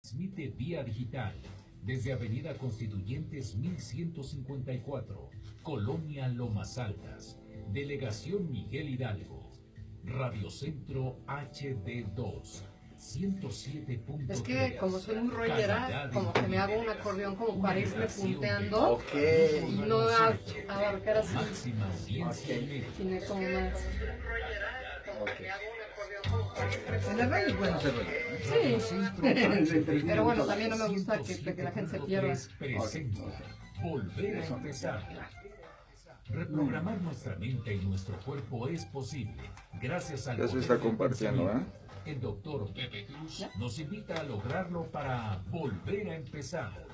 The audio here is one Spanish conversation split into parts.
Transmite vía digital desde Avenida Constituyentes 1154, Colonia Lomas Altas, Delegación Miguel Hidalgo, Radio Centro HD2, 107.3. Es que como soy muy rollera, como que me hago un acordeón como para irme punteando y no abarcar así, Máxima audiencia en México. sino como más. En la radio es bueno ser rollero. Sí, pero bueno, también no me gusta que la gente se pierda. Presenta Volver a empezar. Reprogramar nuestra mente y nuestro cuerpo es posible gracias al Ya se poder está del compartiendo, pensamiento. El doctor Pepe Cruz nos invita a lograrlo para volver a empezar.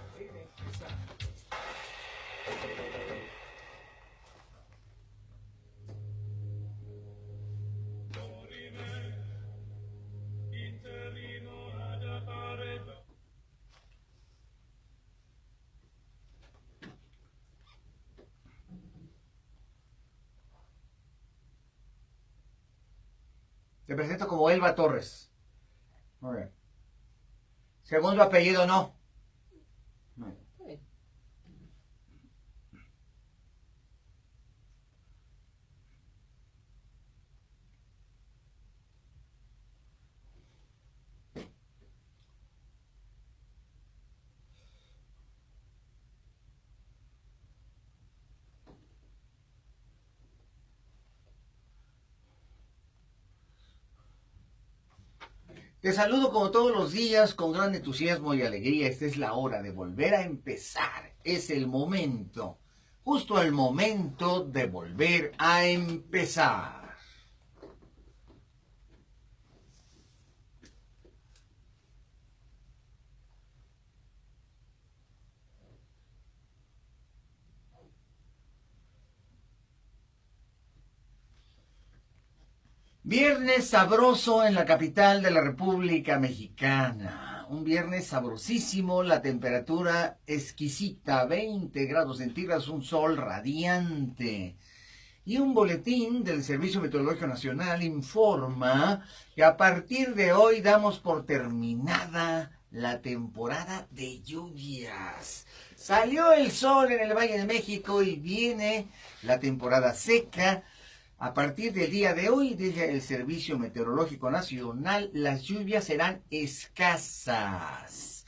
Te presento como Elba Torres. Muy bien. Segundo apellido, no. Te saludo como todos los días con gran entusiasmo y alegría. Esta es la hora de volver a empezar. Es el momento, justo el momento de volver a empezar. Viernes sabroso en la capital de la República Mexicana. Un viernes sabrosísimo, la temperatura exquisita, 20 grados centígrados, un sol radiante. Y un boletín del Servicio Meteorológico Nacional informa que a partir de hoy damos por terminada la temporada de lluvias. Salió el sol en el Valle de México y viene la temporada seca. A partir del día de hoy, dice el Servicio Meteorológico Nacional, las lluvias serán escasas.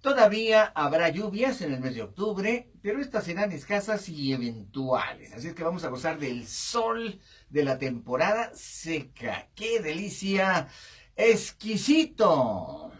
Todavía habrá lluvias en el mes de octubre, pero estas serán escasas y eventuales. Así es que vamos a gozar del sol de la temporada seca. ¡Qué delicia! ¡Exquisito!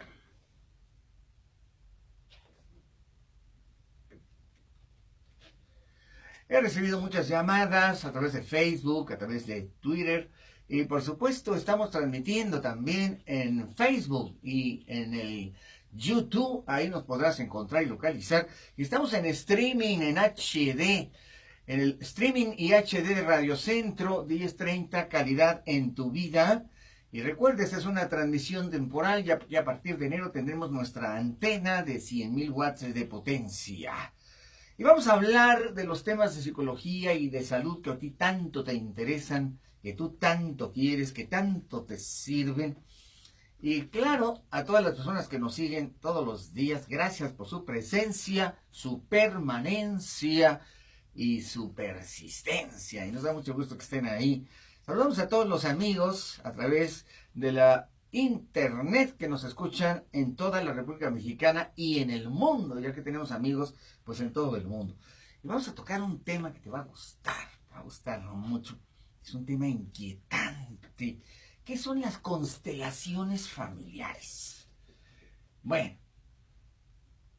He recibido muchas llamadas a través de Facebook, a través de Twitter y por supuesto estamos transmitiendo también en Facebook y en el YouTube. Ahí nos podrás encontrar y localizar. Y estamos en streaming en HD, en el streaming y HD de Radio Centro 1030, calidad en tu vida. Y recuerda, esta es una transmisión temporal. Ya a partir de enero tendremos nuestra antena de 100.000 watts de potencia. Y vamos a hablar de los temas de psicología y de salud que a ti tanto te interesan, que tú tanto quieres, que tanto te sirven. Y claro, a todas las personas que nos siguen todos los días, gracias por su presencia, su permanencia y su persistencia. Y nos da mucho gusto que estén ahí. Saludamos a todos los amigos a través de la internet que nos escuchan en toda la República Mexicana y en el mundo, ya que tenemos amigos pues en todo el mundo. Y vamos a tocar un tema que te va a gustar mucho. Es un tema inquietante. ¿Qué son las constelaciones familiares? Bueno,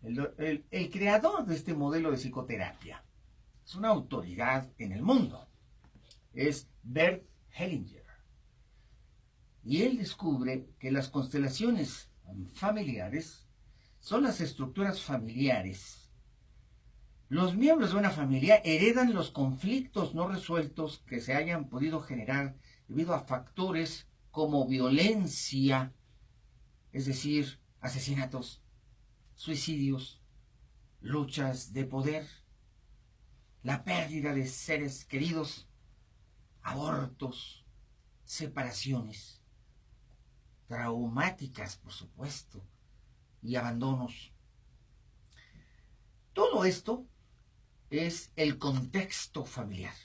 el creador de este modelo de psicoterapia es una autoridad en el mundo. Es Bert Hellinger. Y él descubre que las constelaciones familiares son las estructuras familiares. Los miembros de una familia heredan los conflictos no resueltos que se hayan podido generar debido a factores como violencia, es decir, asesinatos, suicidios, luchas de poder, la pérdida de seres queridos, abortos, separaciones, traumáticas, por supuesto, y abandonos. Todo esto es el contexto familiar.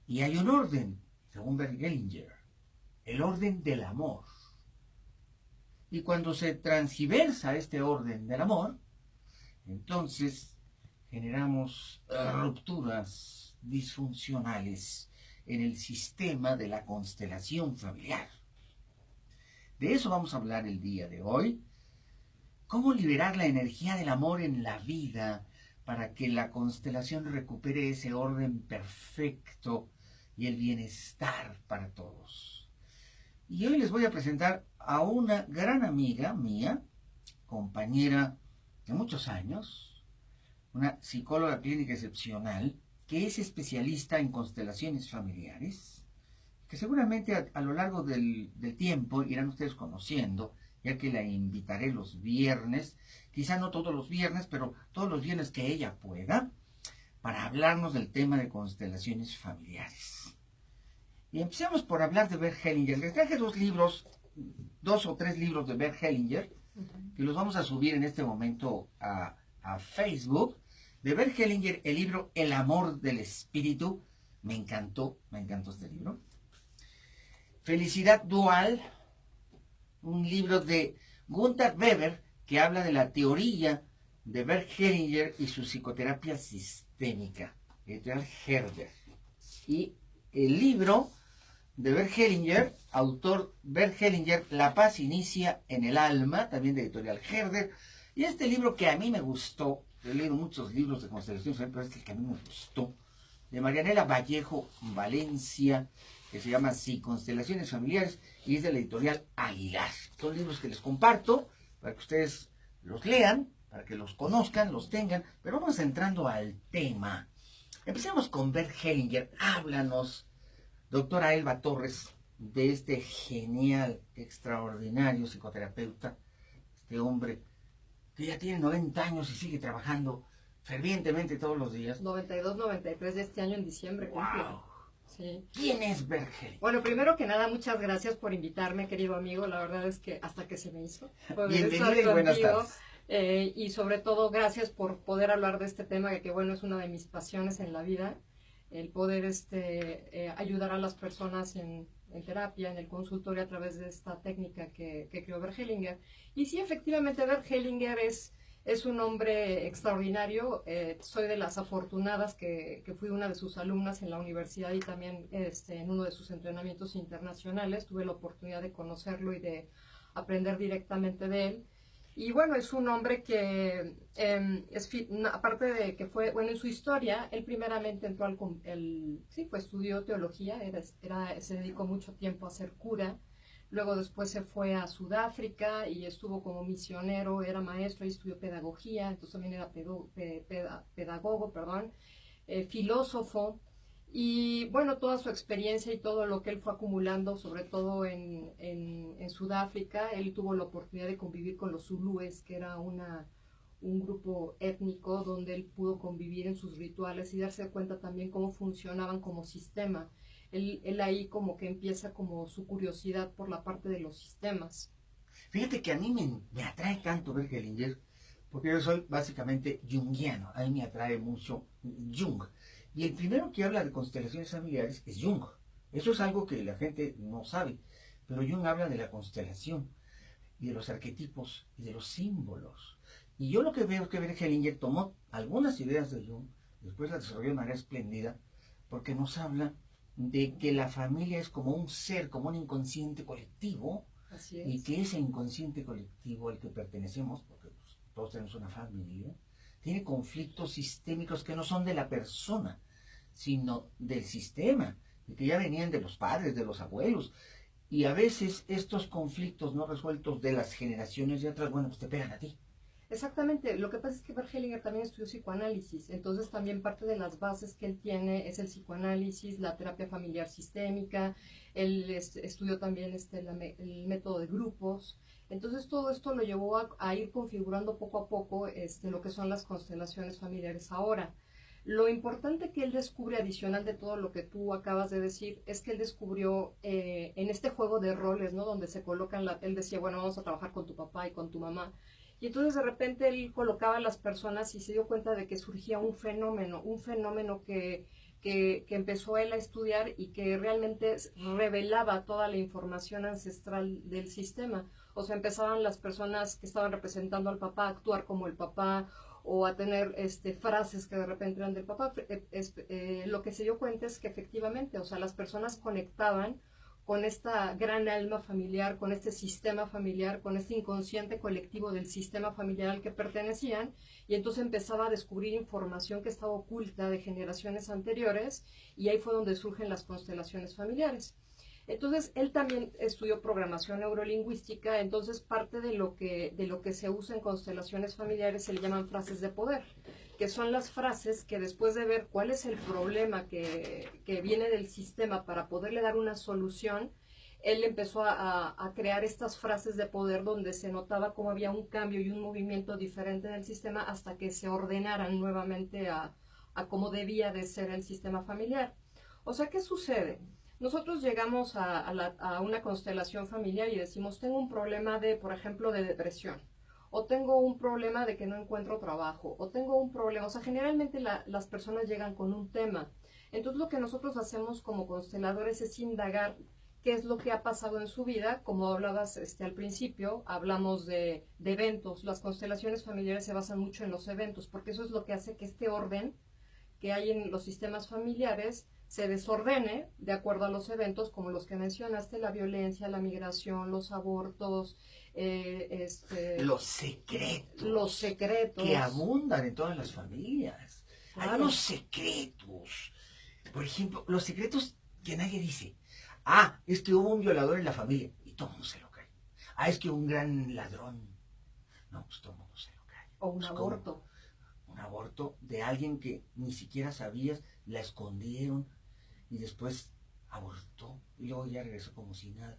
Y hay un orden, según Bert Hellinger, el orden del amor. Y cuando se transgiversa este orden del amor, entonces generamos rupturas disfuncionales en el sistema de la constelación familiar. De eso vamos a hablar el día de hoy. ¿Cómo liberar la energía del amor en la vida para que la constelación recupere ese orden perfecto y el bienestar para todos? Y hoy les voy a presentar a una gran amiga mía, compañera de muchos años, una psicóloga clínica excepcional, que es especialista en constelaciones familiares, que seguramente a lo largo del tiempo irán ustedes conociendo, ya que la invitaré los viernes, quizá no todos los viernes, pero todos los viernes que ella pueda, para hablarnos del tema de constelaciones familiares. Y empecemos por hablar de Bert Hellinger. Les traje dos o tres libros de Bert Hellinger, que los vamos a subir en este momento a Facebook. De Bert Hellinger, el libro El amor del espíritu. Me encantó este libro. Felicidad dual, un libro de Gunther Weber, que habla de la teoría de Bert Hellinger y su psicoterapia sistémica, editorial Herder. Y el libro de Bert Hellinger, autor Bert Hellinger, La paz inicia en el alma, también de editorial Herder. Y este libro que a mí me gustó, he leído muchos libros de constelaciones, pero este que a mí me gustó, de Marianela Vallejo Valencia, que se llama Sí, Constelaciones Familiares, y es de la editorial Aguilar. Son libros que les comparto para que ustedes los lean, para que los conozcan, los tengan, pero vamos entrando al tema. Empecemos con Bert Hellinger. Háblanos, doctora Elba Torres, de este genial, extraordinario psicoterapeuta, este hombre que ya tiene 90 años y sigue trabajando fervientemente todos los días. 92, 93 de este año en diciembre. ¡Wow! Sí. ¿Quién es Bert Hellinger? Bueno, primero que nada, muchas gracias por invitarme, querido amigo. La verdad es que hasta que se me hizo. Bienvenido y buenas tardes. Y sobre todo, gracias por poder hablar de este tema, que bueno, es una de mis pasiones en la vida, el poder ayudar a las personas en terapia, en el consultorio, a través de esta técnica que creó Bert Hellinger. Y sí, efectivamente, Bert Hellinger es un hombre extraordinario. Soy de las afortunadas que fui una de sus alumnas en la universidad y también en uno de sus entrenamientos internacionales. Tuve la oportunidad de conocerlo y de aprender directamente de él. Y bueno, es un hombre que, aparte de que fue, bueno, en su historia, él primeramente entró estudió teología, se dedicó mucho tiempo a ser cura. Luego después se fue a Sudáfrica y estuvo como misionero, era maestro y estudió pedagogía, entonces también era pedagogo, filósofo. Y bueno, toda su experiencia y todo lo que él fue acumulando, sobre todo en Sudáfrica, él tuvo la oportunidad de convivir con los zulúes, que era un grupo étnico donde él pudo convivir en sus rituales y darse cuenta también cómo funcionaban como sistema. Él ahí como que empieza como su curiosidad por la parte de los sistemas. Fíjate que a mí me atrae tanto Bert Hellinger, porque yo soy básicamente junguiano, a mí me atrae mucho Jung. Y el primero que habla de constelaciones familiares es Jung. Eso es algo que la gente no sabe, pero Jung habla de la constelación y de los arquetipos y de los símbolos. Y yo lo que veo es que Bert Hellinger tomó algunas ideas de Jung, después las desarrolló de manera espléndida, porque nos habla de que la familia es como un ser, como un inconsciente colectivo. Así es. Y que ese inconsciente colectivo al que pertenecemos, porque pues, todos tenemos una familia, tiene conflictos sistémicos que no son de la persona, sino del sistema, y que ya venían de los padres, de los abuelos. Y a veces estos conflictos no resueltos de las generaciones de atrás, bueno, pues te pegan a ti. Exactamente, lo que pasa es que Bert Hellinger también estudió psicoanálisis, entonces también parte de las bases que él tiene es el psicoanálisis, la terapia familiar sistémica. Él estudió también el método de grupos. Entonces todo esto lo llevó a ir configurando poco a poco lo que son las constelaciones familiares ahora. Lo importante que él descubre, adicional de todo lo que tú acabas de decir, es que él descubrió en este juego de roles, ¿no? Donde se colocan, él decía, bueno, vamos a trabajar con tu papá y con tu mamá. Y entonces de repente él colocaba a las personas y se dio cuenta de que surgía un fenómeno que empezó él a estudiar y que realmente revelaba toda la información ancestral del sistema. O sea, empezaban las personas que estaban representando al papá a actuar como el papá o a tener frases que de repente eran del papá. Lo que se dio cuenta es que efectivamente, o sea, las personas conectaban con esta gran alma familiar, con este sistema familiar, con este inconsciente colectivo del sistema familiar al que pertenecían, y entonces empezaba a descubrir información que estaba oculta de generaciones anteriores, y ahí fue donde surgen las constelaciones familiares. Entonces, él también estudió programación neurolingüística, entonces parte de lo que se usa en constelaciones familiares se le llaman frases de poder, que son las frases que después de ver cuál es el problema que viene del sistema para poderle dar una solución, él empezó a crear estas frases de poder donde se notaba cómo había un cambio y un movimiento diferente en el sistema hasta que se ordenaran nuevamente a cómo debía de ser el sistema familiar. O sea, ¿qué sucede? Nosotros llegamos a una constelación familiar y decimos, tengo un problema de, por ejemplo, de depresión, o tengo un problema de que no encuentro trabajo, o tengo un problema, o sea, generalmente las personas llegan con un tema. Entonces lo que nosotros hacemos como consteladores es indagar qué es lo que ha pasado en su vida. Como hablabas al principio, hablamos de eventos. Las constelaciones familiares se basan mucho en los eventos, porque eso es lo que hace que este orden que hay en los sistemas familiares se desordene de acuerdo a los eventos como los que mencionaste, la violencia, la migración, los abortos, los secretos que abundan en todas las familias. Claro. Hay unos secretos, por ejemplo, los secretos que nadie dice. Ah, es que hubo un violador en la familia y todo el mundo se lo cree. Ah, es que un gran ladrón. No, pues todo el mundo se lo cree. O un pues aborto. Un aborto de alguien que ni siquiera sabías, la escondieron y después abortó y luego ya regresó como si nada.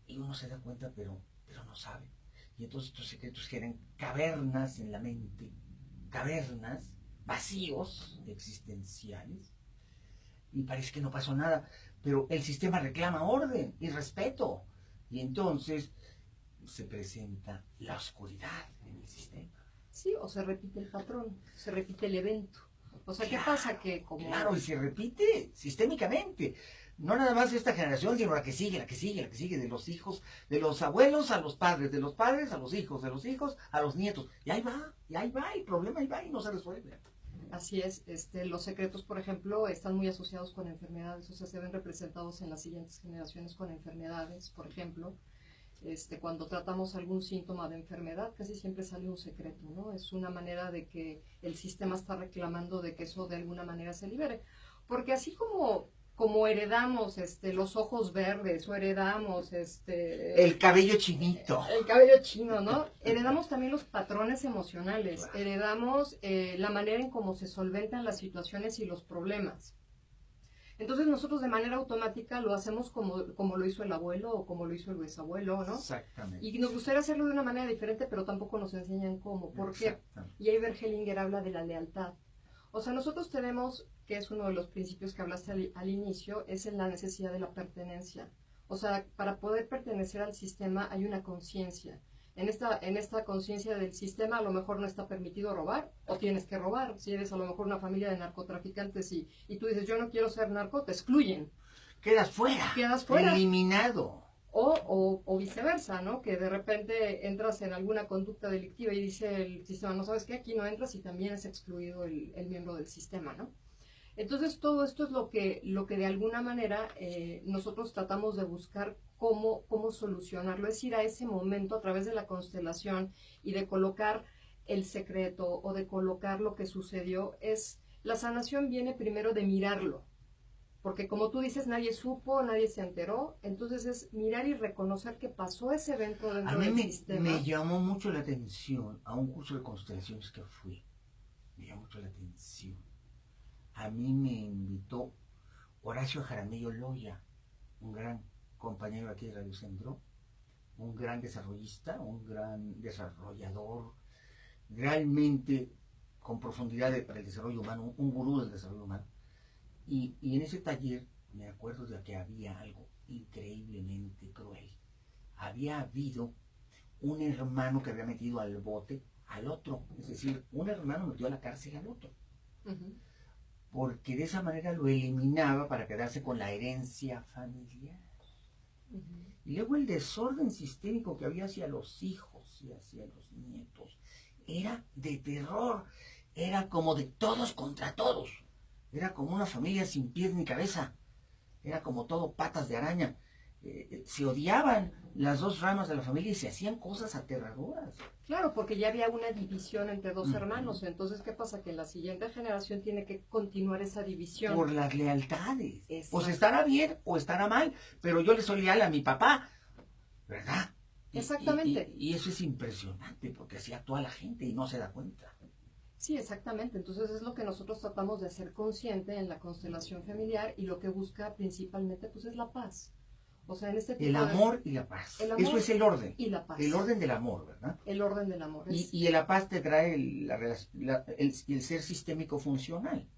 Y uno se da cuenta, pero no sabe. Y entonces estos secretos generan cavernas en la mente, cavernas, vacíos existenciales, y parece que no pasó nada, pero el sistema reclama orden y respeto, y entonces se presenta la oscuridad en el sistema. Sí, o se repite el patrón, se repite el evento. O sea, claro, ¿qué pasa? Que como... Claro, y se repite sistémicamente. No nada más esta generación, sino la que sigue, de los hijos, de los abuelos a los padres, de los padres a los hijos, de los hijos a los nietos. Y ahí va, el problema ahí va y no se resuelve. Así es, los secretos, por ejemplo, están muy asociados con enfermedades, o sea, se ven representados en las siguientes generaciones con enfermedades, por ejemplo. Cuando tratamos algún síntoma de enfermedad, casi siempre sale un secreto, ¿no? Es una manera de que el sistema está reclamando de que eso de alguna manera se libere. Porque así como heredamos los ojos verdes o heredamos el cabello chinito. El cabello chino, ¿no? Heredamos también los patrones emocionales, heredamos la manera en cómo se solventan las situaciones y los problemas. Entonces nosotros de manera automática lo hacemos como lo hizo el abuelo o como lo hizo el bisabuelo, ¿no? Exactamente. Y nos gustaría hacerlo de una manera diferente, pero tampoco nos enseñan cómo. ¿Por qué? Y ahí Bergelinger habla de la lealtad. O sea, nosotros tenemos, que es uno de los principios que hablaste al inicio, es en la necesidad de la pertenencia. O sea, para poder pertenecer al sistema hay una conciencia. En esta conciencia del sistema a lo mejor no está permitido robar o tienes que robar. Si eres a lo mejor una familia de narcotraficantes y tú dices yo no quiero ser narco, te excluyen. Quedas fuera. Eliminado. O viceversa, ¿no? Que de repente entras en alguna conducta delictiva y dice el sistema, no sabes qué, aquí no entras y también es excluido el miembro del sistema, ¿no? Entonces todo esto es lo que de alguna manera nosotros tratamos de buscar cómo solucionarlo, es ir a ese momento a través de la constelación y de colocar el secreto o de colocar lo que sucedió. La sanación viene primero de mirarlo, porque como tú dices, nadie supo, nadie se enteró, entonces es mirar y reconocer que pasó ese evento dentro del sistema. Me llamó mucho la atención a un curso de constelaciones que fui, me llamó mucho la atención. A mí me invitó Horacio Jaramillo Loya, un gran compañero aquí de Radio Centro, un gran desarrollista, un gran desarrollador, realmente con profundidad para el desarrollo humano, un gurú del desarrollo humano. Y en ese taller me acuerdo de que había algo increíblemente cruel. Había habido un hermano que había metido al bote al otro, es decir, un hermano metió a la cárcel al otro, porque de esa manera lo eliminaba para quedarse con la herencia familiar. Y luego el desorden sistémico que había hacia los hijos y hacia los nietos era de terror, era como de todos contra todos, era como una familia sin pies ni cabeza, era como todo patas de araña. Se odiaban las dos ramas de la familia y se hacían cosas aterradoras. Claro, porque ya había una división entre dos hermanos. Entonces, ¿qué pasa? Que la siguiente generación tiene que continuar esa división. Por las lealtades. Exacto. Pues estará bien o estará mal, pero yo le soy leal a mi papá, ¿verdad? Exactamente. Y eso es impresionante, porque así actúa la gente y no se da cuenta. Sí, exactamente. Entonces es lo que nosotros tratamos de hacer consciente en la constelación familiar, y lo que busca principalmente pues es la paz. O sea, en este tipo el amor y la paz. Eso es el orden. Y la paz. El orden del amor, ¿verdad? El orden del amor. Y la paz te trae el ser sistémico funcional.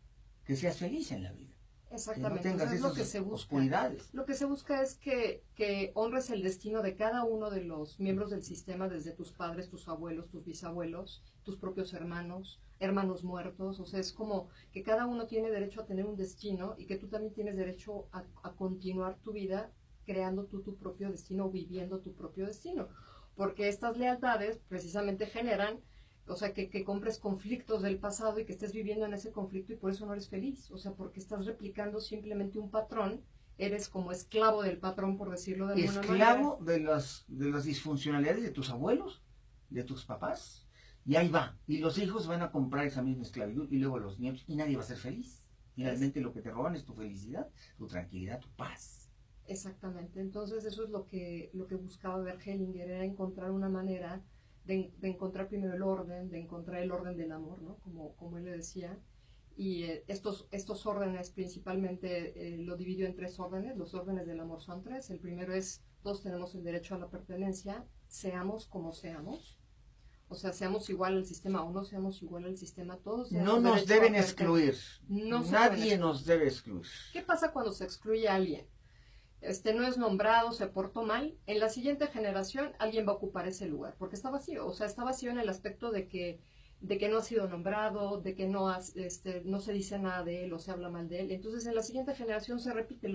Que seas feliz en la vida. Exactamente. Que no tengas es lo que se busca. Oscuridades. Lo que se busca es que honres el destino de cada uno de los miembros del sistema, desde tus padres, tus abuelos, tus bisabuelos, tus propios hermanos, hermanos muertos. O sea, es como que cada uno tiene derecho a tener un destino, y que tú también tienes derecho a continuar tu vida creando tú tu propio destino, viviendo tu propio destino, porque estas lealtades precisamente generan, o sea, que compres conflictos del pasado y que estés viviendo en ese conflicto, y por eso no eres feliz, o sea, porque estás replicando simplemente un patrón, eres como esclavo del patrón, por decirlo de alguna manera. Esclavo de las disfuncionalidades de tus abuelos, de tus papás, y ahí va, y los hijos van a comprar esa misma esclavitud, y luego los nietos, y nadie va a ser feliz. Finalmente lo que te roban es tu felicidad, tu tranquilidad, tu paz. Exactamente. Entonces eso es lo que buscaba Bert Hellinger, era encontrar una manera de encontrar primero el orden, de encontrar el orden del amor, ¿no? Como él le decía. Y estos órdenes principalmente lo dividió en 3 órdenes. Los órdenes del amor son 3. El primero es: todos tenemos el derecho a la pertenencia, seamos como seamos. O sea, seamos igual al sistema o no seamos igual al sistema, todos no nos deben excluir. Nadie nos debe excluir. ¿Qué pasa cuando se excluye a alguien? No es nombrado, se portó mal, en la siguiente generación alguien va a ocupar ese lugar, porque está vacío. O sea, está vacío en el aspecto de que no ha sido nombrado, de que no se dice nada de él o se habla mal de él. Entonces en la siguiente generación se repite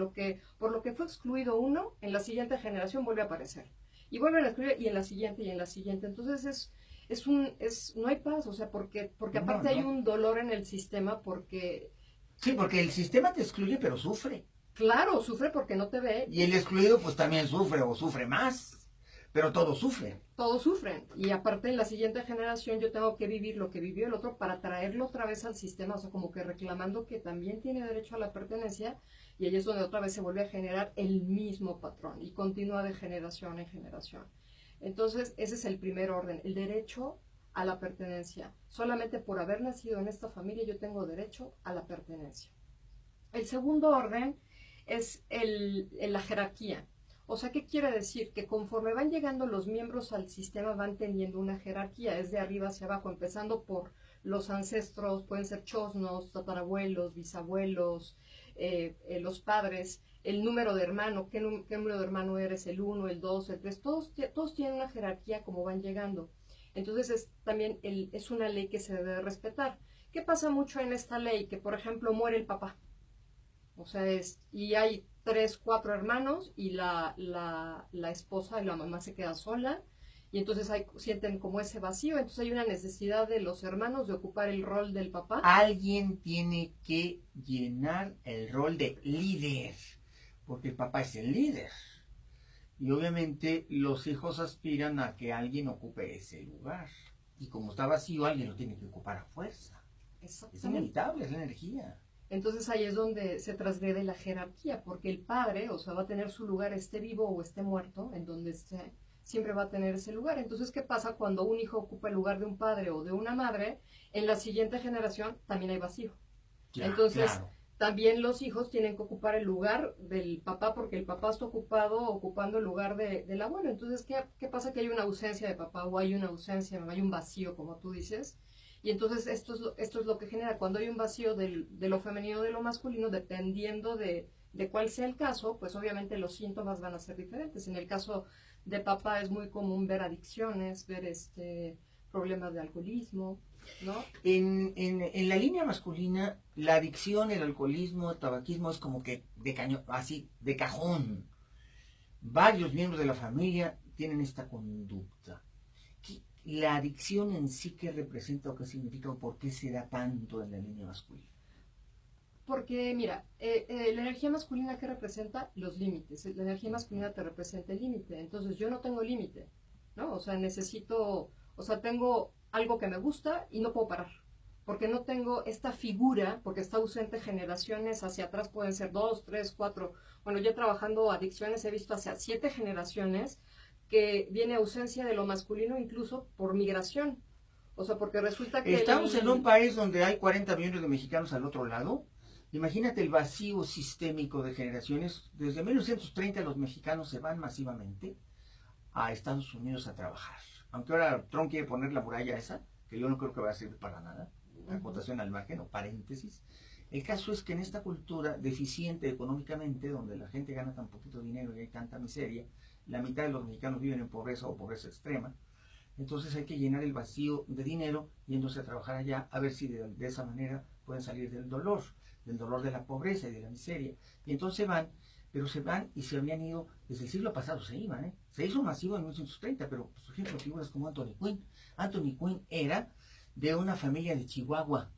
por lo que fue excluido uno, en la siguiente generación vuelve a aparecer. Y vuelven a excluir, y en la siguiente, y en la siguiente. Entonces no hay paz, o sea, porque aparte hay un dolor en el sistema, porque... Sí, porque el sistema te excluye, pero sufre. Claro, sufre porque no te ve. Y el excluido pues también sufre, o sufre más, pero todos sufren. Todos sufren. Y aparte en la siguiente generación yo tengo que vivir lo que vivió el otro para traerlo otra vez al sistema, o sea, como que reclamando que también tiene derecho a la pertenencia, y ahí es donde otra vez se vuelve a generar el mismo patrón y continúa de generación en generación. Entonces ese es el primer orden, el derecho a la pertenencia. Solamente por haber nacido en esta familia yo tengo derecho a la pertenencia. El segundo orden es la jerarquía. O sea, ¿qué quiere decir? Que conforme van llegando los miembros al sistema van teniendo una jerarquía, es de arriba hacia abajo, empezando por los ancestros, pueden ser chosnos, tatarabuelos, bisabuelos, los padres, el número de hermano, ¿qué número de hermano eres? El 1, el 2, el 3, todos tienen una jerarquía como van llegando. Entonces también es una ley que se debe respetar. ¿Qué pasa mucho en esta ley? Que, por ejemplo, muere el papá. O sea, y hay 3, 4 hermanos, y la esposa y la mamá se quedan sola, y entonces sienten como ese vacío. Entonces hay una necesidad de los hermanos de ocupar el rol del papá. Alguien tiene que llenar el rol de líder, porque el papá es el líder. Y obviamente los hijos aspiran a que alguien ocupe ese lugar. Y como está vacío, alguien lo tiene que ocupar a fuerza. Es inevitable, es la energía. Entonces ahí es donde se transgrede la jerarquía, porque el padre, o sea, va a tener su lugar, esté vivo o esté muerto, en donde esté, siempre va a tener ese lugar. Entonces, ¿qué pasa cuando un hijo ocupa el lugar de un padre o de una madre? En la siguiente generación también hay vacío. Entonces, claro, también los hijos tienen que ocupar el lugar del papá, porque el papá está ocupando el lugar del abuelo. Entonces, ¿qué pasa? Que hay una ausencia de papá, o hay una ausencia, hay un vacío, como tú dices. Y entonces esto es lo que genera, cuando hay un vacío de lo femenino o de lo masculino, dependiendo de cuál sea el caso, pues obviamente los síntomas van a ser diferentes. En el caso de papá es muy común ver adicciones, ver problemas de alcoholismo, ¿no? En la línea masculina, la adicción, el alcoholismo, el tabaquismo es como que así, de cajón. Varios miembros de la familia tienen esta conducta. La adicción en sí, ¿qué representa o qué significa o por qué se da tanto en la línea masculina? Porque, mira, la energía masculina, ¿qué representa? Los límites. La energía masculina te representa el límite. Entonces, yo no tengo límite, ¿no? O sea, tengo algo que me gusta y no puedo parar. Porque no tengo esta figura, porque está ausente generaciones hacia atrás, pueden ser 2, 3, 4. Bueno, yo trabajando adicciones he visto hacia 7 generaciones que viene ausencia de lo masculino incluso por migración. O sea, porque resulta que... Estamos en un país donde hay 40 millones de mexicanos al otro lado. Imagínate el vacío sistémico de generaciones. Desde 1930 los mexicanos se van masivamente a Estados Unidos a trabajar. Aunque ahora Trump quiere poner la muralla esa, que yo no creo que vaya a servir para nada. Acotación al margen o paréntesis. El caso es que en esta cultura deficiente económicamente, donde la gente gana tan poquito dinero y hay tanta miseria, la mitad de los mexicanos viven en pobreza o pobreza extrema. Entonces hay que llenar el vacío de dinero yéndose a trabajar allá a ver si de esa manera pueden salir del dolor de la pobreza y de la miseria. Y entonces van, pero se van y se habían ido, desde el siglo pasado se iban, ¿eh? Se hizo masivo en 1930, pero por ejemplo figuras como Anthony Quinn. Anthony Quinn era de una familia de Chihuahua,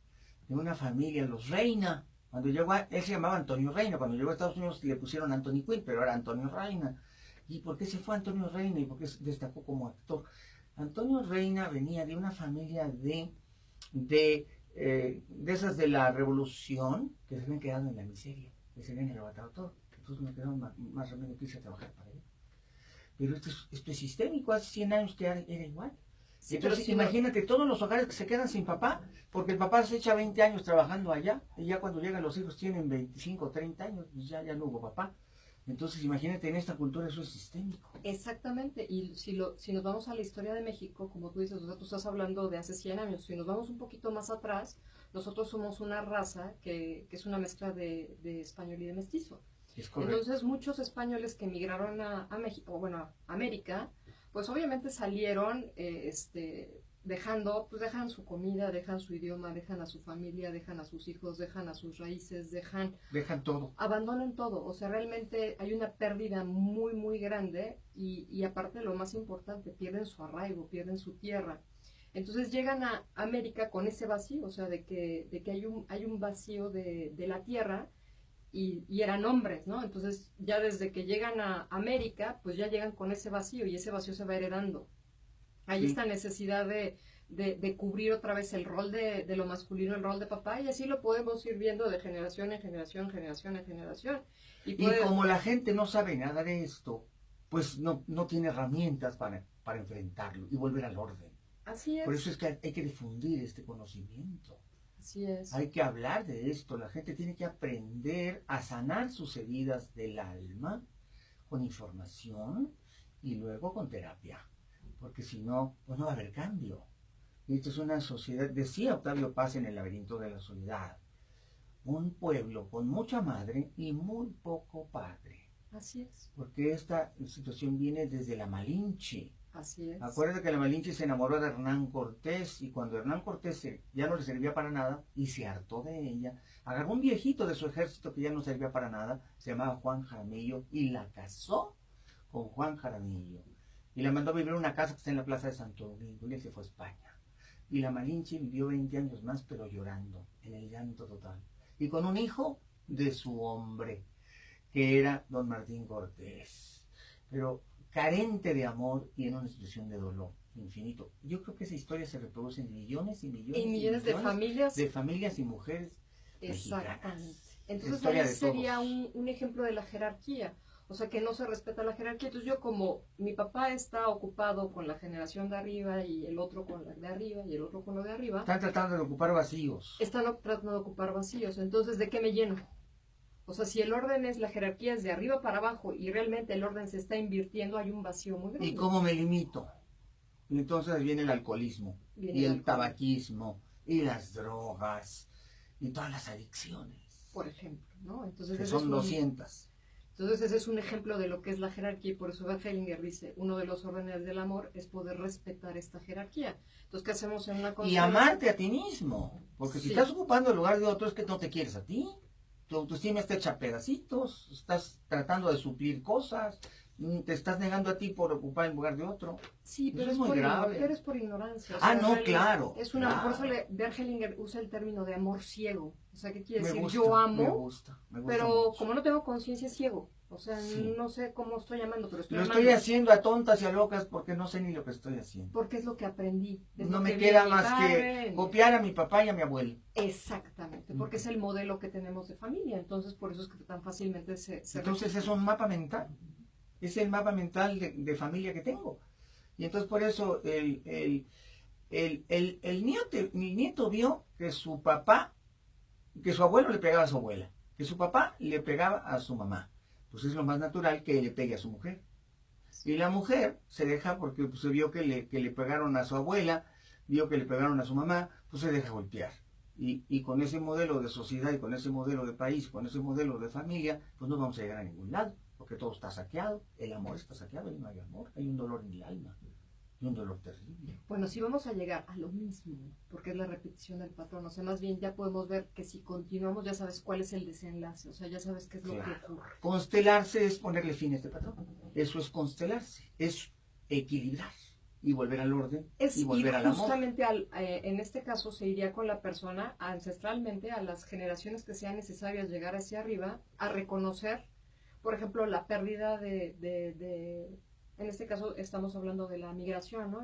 de una familia, los Reina. Cuando llegó, él se llamaba Antonio Reina, cuando llegó a Estados Unidos le pusieron Anthony Quinn, pero era Antonio Reina. ¿Y por qué se fue Antonio Reina y por qué destacó como actor? Antonio Reina venía de una familia de esas de la revolución que se habían quedado en la miseria, que se habían arrebatado todo. Entonces me quedaba más remedio que irse a trabajar para él. Pero esto es sistémico, hace 100 años que era igual. Sí, entonces imagínate todos los hogares que se quedan sin papá, porque el papá se echa 20 años trabajando allá, y ya cuando llegan los hijos tienen 25 o 30 años, pues ya no hubo papá. Entonces, imagínate, en esta cultura eso es sistémico. Exactamente, y si nos vamos a la historia de México, como tú dices, o sea, tú estás hablando de hace 100 años, si nos vamos un poquito más atrás, nosotros somos una raza que es una mezcla de español y de mestizo. Es correcto. Entonces, muchos españoles que emigraron a México, o bueno, a América, pues obviamente salieron dejan su comida, dejan su idioma, dejan a su familia, dejan a sus hijos, dejan a sus raíces, dejan todo. Abandonan todo. O sea, realmente hay una pérdida muy, muy grande y aparte lo más importante, pierden su arraigo, pierden su tierra. Entonces llegan a América con ese vacío, o sea, de que hay un vacío de la tierra y eran hombres, ¿no? Entonces ya desde que llegan a América, pues ya llegan con ese vacío y ese vacío se va heredando. Hay esta necesidad de cubrir otra vez el rol de lo masculino, el rol de papá, y así lo podemos ir viendo de generación en generación, generación en generación. Y como la gente no sabe nada de esto, pues no tiene herramientas para enfrentarlo y volver al orden. Así es. Por eso es que hay que difundir este conocimiento. Así es. Hay que hablar de esto. La gente tiene que aprender a sanar sus heridas del alma con información y luego con terapia. Porque si no, pues no va a haber cambio. Y esto es una sociedad, decía Octavio Paz en El laberinto de la soledad, un pueblo con mucha madre y muy poco padre. Así es. Porque esta situación viene desde la Malinche. Así es. Acuérdate que la Malinche se enamoró de Hernán Cortés y cuando Hernán Cortés ya no le servía para nada y se hartó de ella, agarró un viejito de su ejército que ya no servía para nada, se llamaba Juan Jaramillo y la casó con Juan Jaramillo. Y la mandó a vivir en una casa que está en la plaza de Santo Domingo y él se fue a España. Y la Malinche vivió 20 años más, pero llorando, en el llanto total. Y con un hijo de su hombre, que era don Martín Cortés. Pero carente de amor y en una situación de dolor infinito. Yo creo que esa historia se reproduce en millones y millones, millones de familias y mujeres. Exactamente. Mexicanas. Entonces ahí sería un ejemplo de la jerarquía. O sea, que no se respeta la jerarquía. Entonces yo, como mi papá está ocupado con la generación de arriba y el otro con la de arriba y el otro con lo de arriba. Están tratando de ocupar vacíos. Están tratando de ocupar vacíos. Entonces, ¿de qué me lleno? O sea, si el orden es, la jerarquía es de arriba para abajo y realmente el orden se está invirtiendo, hay un vacío muy grande. ¿Y cómo me limito? Y entonces viene el alcoholismo y el tabaquismo y las drogas y todas las adicciones, por ejemplo, ¿no? Entonces, que ese son es un, 200. entonces ese es un ejemplo de lo que es la jerarquía y por eso Bert Hellinger dice, uno de los órdenes del amor es poder respetar esta jerarquía. Entonces, ¿qué hacemos en una Y constelación? amarte a ti mismo, porque si Sí. estás ocupando el lugar de otro es que no te quieres a ti. Tu autoestima está hecha a pedacitos, estás tratando de suplir cosas, te estás negando a ti por ocupar el lugar de otro. Sí, Eso pero es es, muy por grave. pero es por ignorancia. O Ah, sea, no, realmente claro, Es una, claro. Por eso Bert Hellinger usa el término de amor ciego. O sea, ¿qué quiere Me decir? gusta, Yo me amo, gusta pero mucho. como no tengo conciencia, es ciego. O sea, Sí. no sé cómo estoy amando, pero estoy Lo amando. estoy haciendo a tontas y a locas porque no sé ni lo que estoy haciendo. Porque es lo que aprendí. Es No lo me que vi queda en mi más que padre. copiar a mi papá y a mi abuelo. Exactamente, porque es el modelo que tenemos de familia. Entonces, por eso es que tan fácilmente se Entonces es un mapa mental. Es el mapa mental de familia que tengo. Y entonces por eso el nieto vio que su papá, que su abuelo le pegaba a su abuela, que su papá le pegaba a su mamá. Pues es lo más natural que le pegue a su mujer. Y la mujer se deja porque pues, se vio que le pegaron a su abuela, vio que le pegaron a su mamá, pues se deja golpear. Y con ese modelo de sociedad y con ese modelo de país, con ese modelo de familia, pues no vamos a llegar a ningún lado, porque todo está saqueado, el amor está saqueado y no hay amor, hay un dolor en el alma, y un dolor terrible. Bueno, sí vamos a llegar a lo mismo, porque es la repetición del patrón. O sea, más bien ya podemos ver que si continuamos ya sabes cuál es el desenlace, o sea, ya sabes qué es lo Claro. que ocurre. Constelarse es ponerle fin a este patrón. Eso es constelarse, es equilibrar y volver al orden Es y ir volver al amor. justamente en este caso se iría con la persona ancestralmente a las generaciones que sean necesarias llegar hacia arriba, a reconocer, por ejemplo, la pérdida en este caso estamos hablando de la migración, ¿no?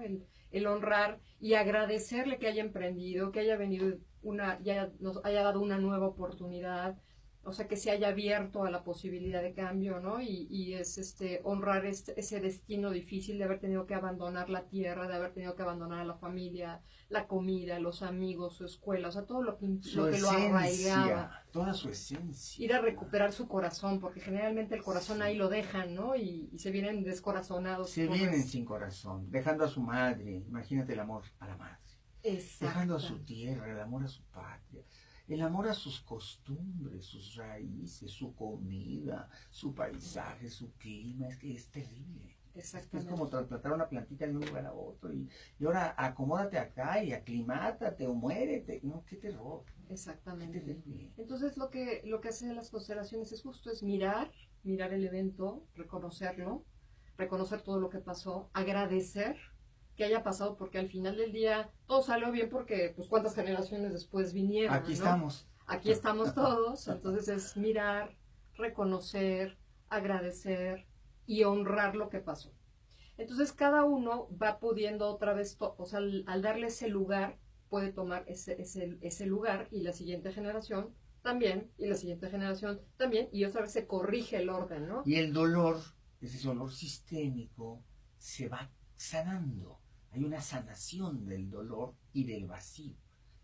El honrar y agradecerle que haya emprendido, que haya venido nos haya dado una nueva oportunidad, o sea, que se haya abierto a la posibilidad de cambio, ¿no? Y es honrar ese destino difícil de haber tenido que abandonar la tierra, de haber tenido que abandonar a la familia, la comida, los amigos, su escuela, o sea, todo lo que lo arraigaba. Toda su esencia. Ir a recuperar su corazón, porque generalmente el corazón ahí lo dejan, ¿no? Y se vienen descorazonados. Se vienen sin corazón, dejando a su madre, imagínate el amor a la madre. Dejando a su tierra, el amor a su patria, el amor a sus costumbres, sus raíces, su comida, su paisaje, su clima, es que es terrible. Exactamente. Es como trasplantar una plantita de un lugar a otro y ahora acomódate acá y aclimátate o muérete. No, qué terror. Exactamente. Qué terrible. Entonces lo que hacen las constelaciones es justo es mirar el evento, reconocerlo, reconocer todo lo que pasó, agradecer que haya pasado, porque al final del día todo salió bien porque pues cuántas generaciones después vinieron. Aquí estamos. Aquí estamos todos, entonces es mirar, reconocer, agradecer y honrar lo que pasó. Entonces cada uno va pudiendo otra vez, o sea, al darle ese lugar, puede tomar ese lugar y la siguiente generación también, y la siguiente generación también, y otra vez se corrige el orden, ¿no? Y el dolor, ese dolor sistémico, se va sanando. Hay una sanación del dolor y del vacío.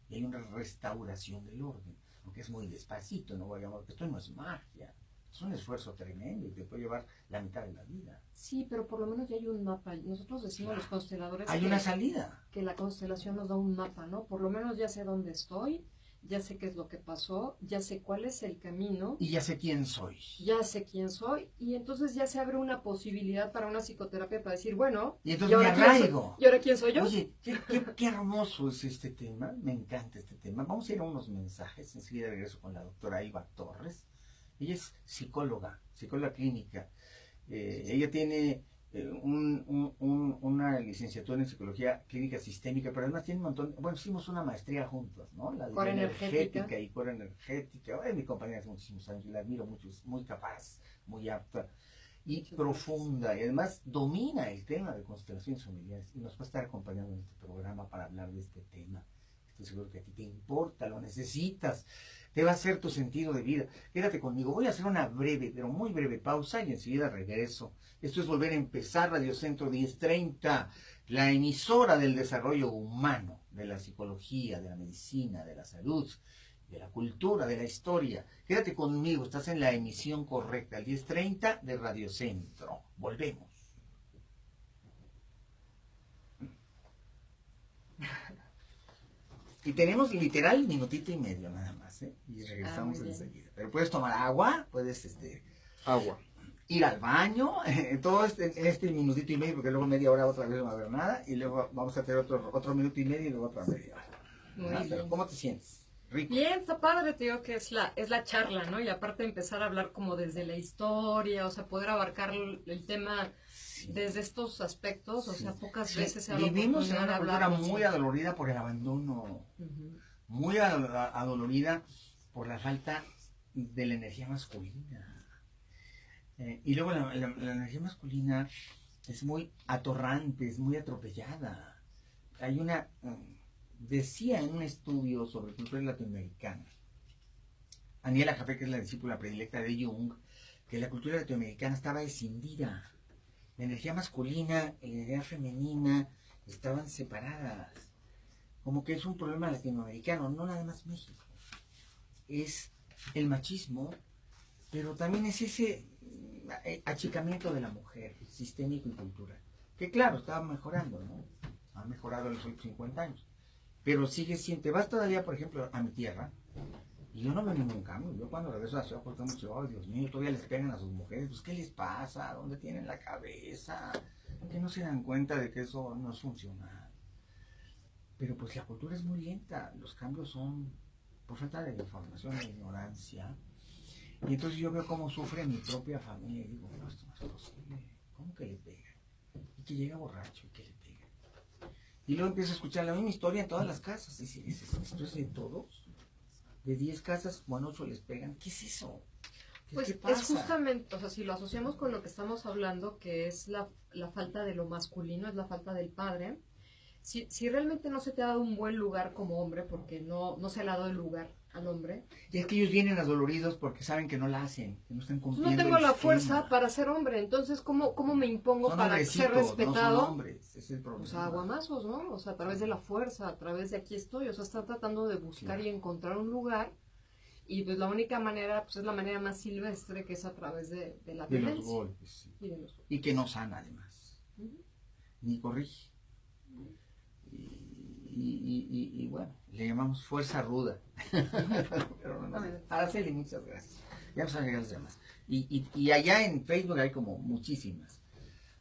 Y hay una restauración del orden. Aunque es muy despacito, no voy a porque esto no es magia. Es un esfuerzo tremendo y te puede llevar la mitad de la vida. Sí, pero por lo menos ya hay un mapa. Nosotros decimos los consteladores hay una salida. Que la constelación nos da un mapa, ¿no? Por lo menos ya sé dónde estoy, ya sé qué es lo que pasó, ya sé cuál es el camino. Y ya sé quién soy. Ya sé quién soy. Y entonces ya se abre una posibilidad para una psicoterapia para decir, bueno, y entonces me arraigo. ¿Y ahora quién soy yo? Oye, qué hermoso es este tema. Me encanta este tema. Vamos a ir a unos mensajes. Enseguida regreso con la doctora Iva Torres. Ella es psicóloga clínica. Ella tiene una licenciatura en psicología clínica sistémica, pero además tiene un montón, bueno, hicimos una maestría juntos, ¿no? La Core energética y core energética. Es mi compañera hace muchísimos años, la admiro mucho, es muy capaz, muy apta y profunda, y además domina el tema de constelaciones familiares y nos va a estar acompañando en este programa para hablar de este tema. Estoy seguro que a ti te importa, lo necesitas, te va a hacer tu sentido de vida. Quédate conmigo, voy a hacer una breve, pero muy breve pausa y enseguida regreso. Esto es Volver a Empezar, Radio Centro 1030, la emisora del desarrollo humano, de la psicología, de la medicina, de la salud, de la cultura, de la historia. Quédate conmigo, estás en la emisión correcta, el 1030 de Radio Centro. Volvemos. Y tenemos literal minutito y medio nada más, ¿eh? Y regresamos muy bien. enseguida. Pero puedes tomar agua, puedes Agua. ir al baño, todo en este minutito y medio, porque luego media hora otra vez no va a haber nada, y luego vamos a tener otro minuto y medio y luego otra media hora. Muy Pero bien. ¿cómo te sientes? Rico. Bien, está padre, te digo que es la charla, ¿no? Y aparte empezar a hablar como desde la historia, o sea, poder abarcar el tema desde estos aspectos, o sea, pocas veces se ha dado Vivimos en oportunidad de una cultura hablarlo, muy sí. adolorida por el abandono, Ujú. muy adolorida por la falta de la energía masculina. Y luego la energía masculina es muy atorrante, es muy atropellada. Hay decía en un estudio sobre cultura latinoamericana, Aniela Jaffe, que es la discípula predilecta de Jung, que la cultura latinoamericana estaba escindida. La energía masculina y la energía femenina estaban separadas. Como que es un problema latinoamericano, no nada más México. Es el machismo, pero también es ese achicamiento de la mujer, sistémico y cultural. Que claro, estaba mejorando, ¿no? Ha mejorado en los últimos 50 años. Pero sigue siendo, te vas todavía, por ejemplo, a mi tierra, y yo no veo ningún cambio. Yo cuando regreso a la ciudad, porque mucho, oh, Dios mío, todavía les pegan a sus mujeres, pues ¿qué les pasa? ¿Dónde tienen la cabeza? Que no se dan cuenta de que eso no es funcional. Pero pues la cultura es muy lenta, los cambios son por falta de información e ignorancia. Y entonces yo veo cómo sufre mi propia familia y digo, no, esto no es posible. ¿Cómo que le pegan? Y que llega borracho y que le pegan. Y luego empiezo a escuchar la misma historia en todas las casas. Y dices, ¿esto es de todos? De 10 casas, bueno, 8 les pegan. ¿Qué es eso? Pues ¿Qué es pasa? justamente, o sea, si lo asociamos con lo que estamos hablando, que es la falta de lo masculino, es la falta del padre, si realmente no se te ha dado un buen lugar como hombre, porque no se le ha dado el lugar al hombre, Y es que ellos vienen adoloridos porque saben que no la hacen, que no están pues cumpliendo no tengo el la esquema. fuerza para ser hombre, entonces ¿cómo me impongo Son para hombrecitos, ser respetado? No son hombres, es el problema. Pues a aguamazos, ¿no? O sea, a través de la fuerza, a través de aquí estoy, o sea, está tratando de buscar Claro. y encontrar un lugar, y pues la única manera, pues es la manera más silvestre, que es a través de la De los violencia. golpes, sí. Y de los Y que no sana además, Ujú. ni corrige. Y bueno, le llamamos fuerza ruda. Pero no, Araceli, muchas gracias. Ya vamos a llegar a las demás. Y allá en Facebook hay como muchísimas.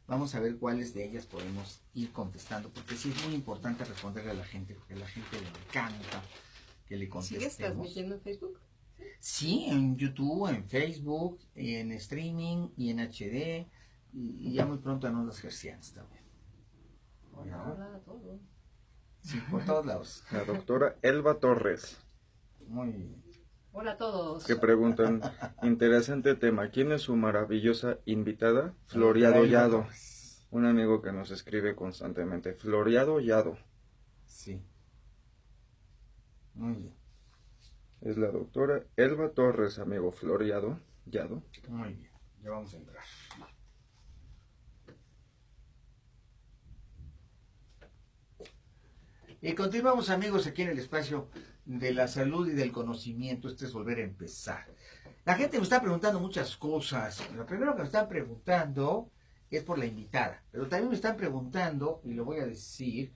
Vamos a ver cuáles de ellas podemos ir contestando, porque sí es muy importante responderle a la gente, porque a la gente le encanta que le ¿Sigues contestemos. transmitiendo en Facebook? Sí, en YouTube, en Facebook, en streaming y en HD, y ya muy pronto en ondas hercianas también. Hola, hola a todos. Sí, por todos lados. La doctora Elba Torres, Muy bien. Hola a todos. que preguntan, interesante tema, ¿quién es su maravillosa invitada? Floriado Yado, un amigo que nos escribe constantemente, Floriado Yado, Sí. Muy bien, es la doctora Elba Torres, amigo Floriado Yado. muy bien. Ya vamos a entrar. Y continuamos, amigos, aquí en el espacio de la salud y del conocimiento. Este es volver a empezar. La gente me está preguntando muchas cosas. Lo primero que me están preguntando es por la invitada, pero también me están preguntando, y lo voy a decir,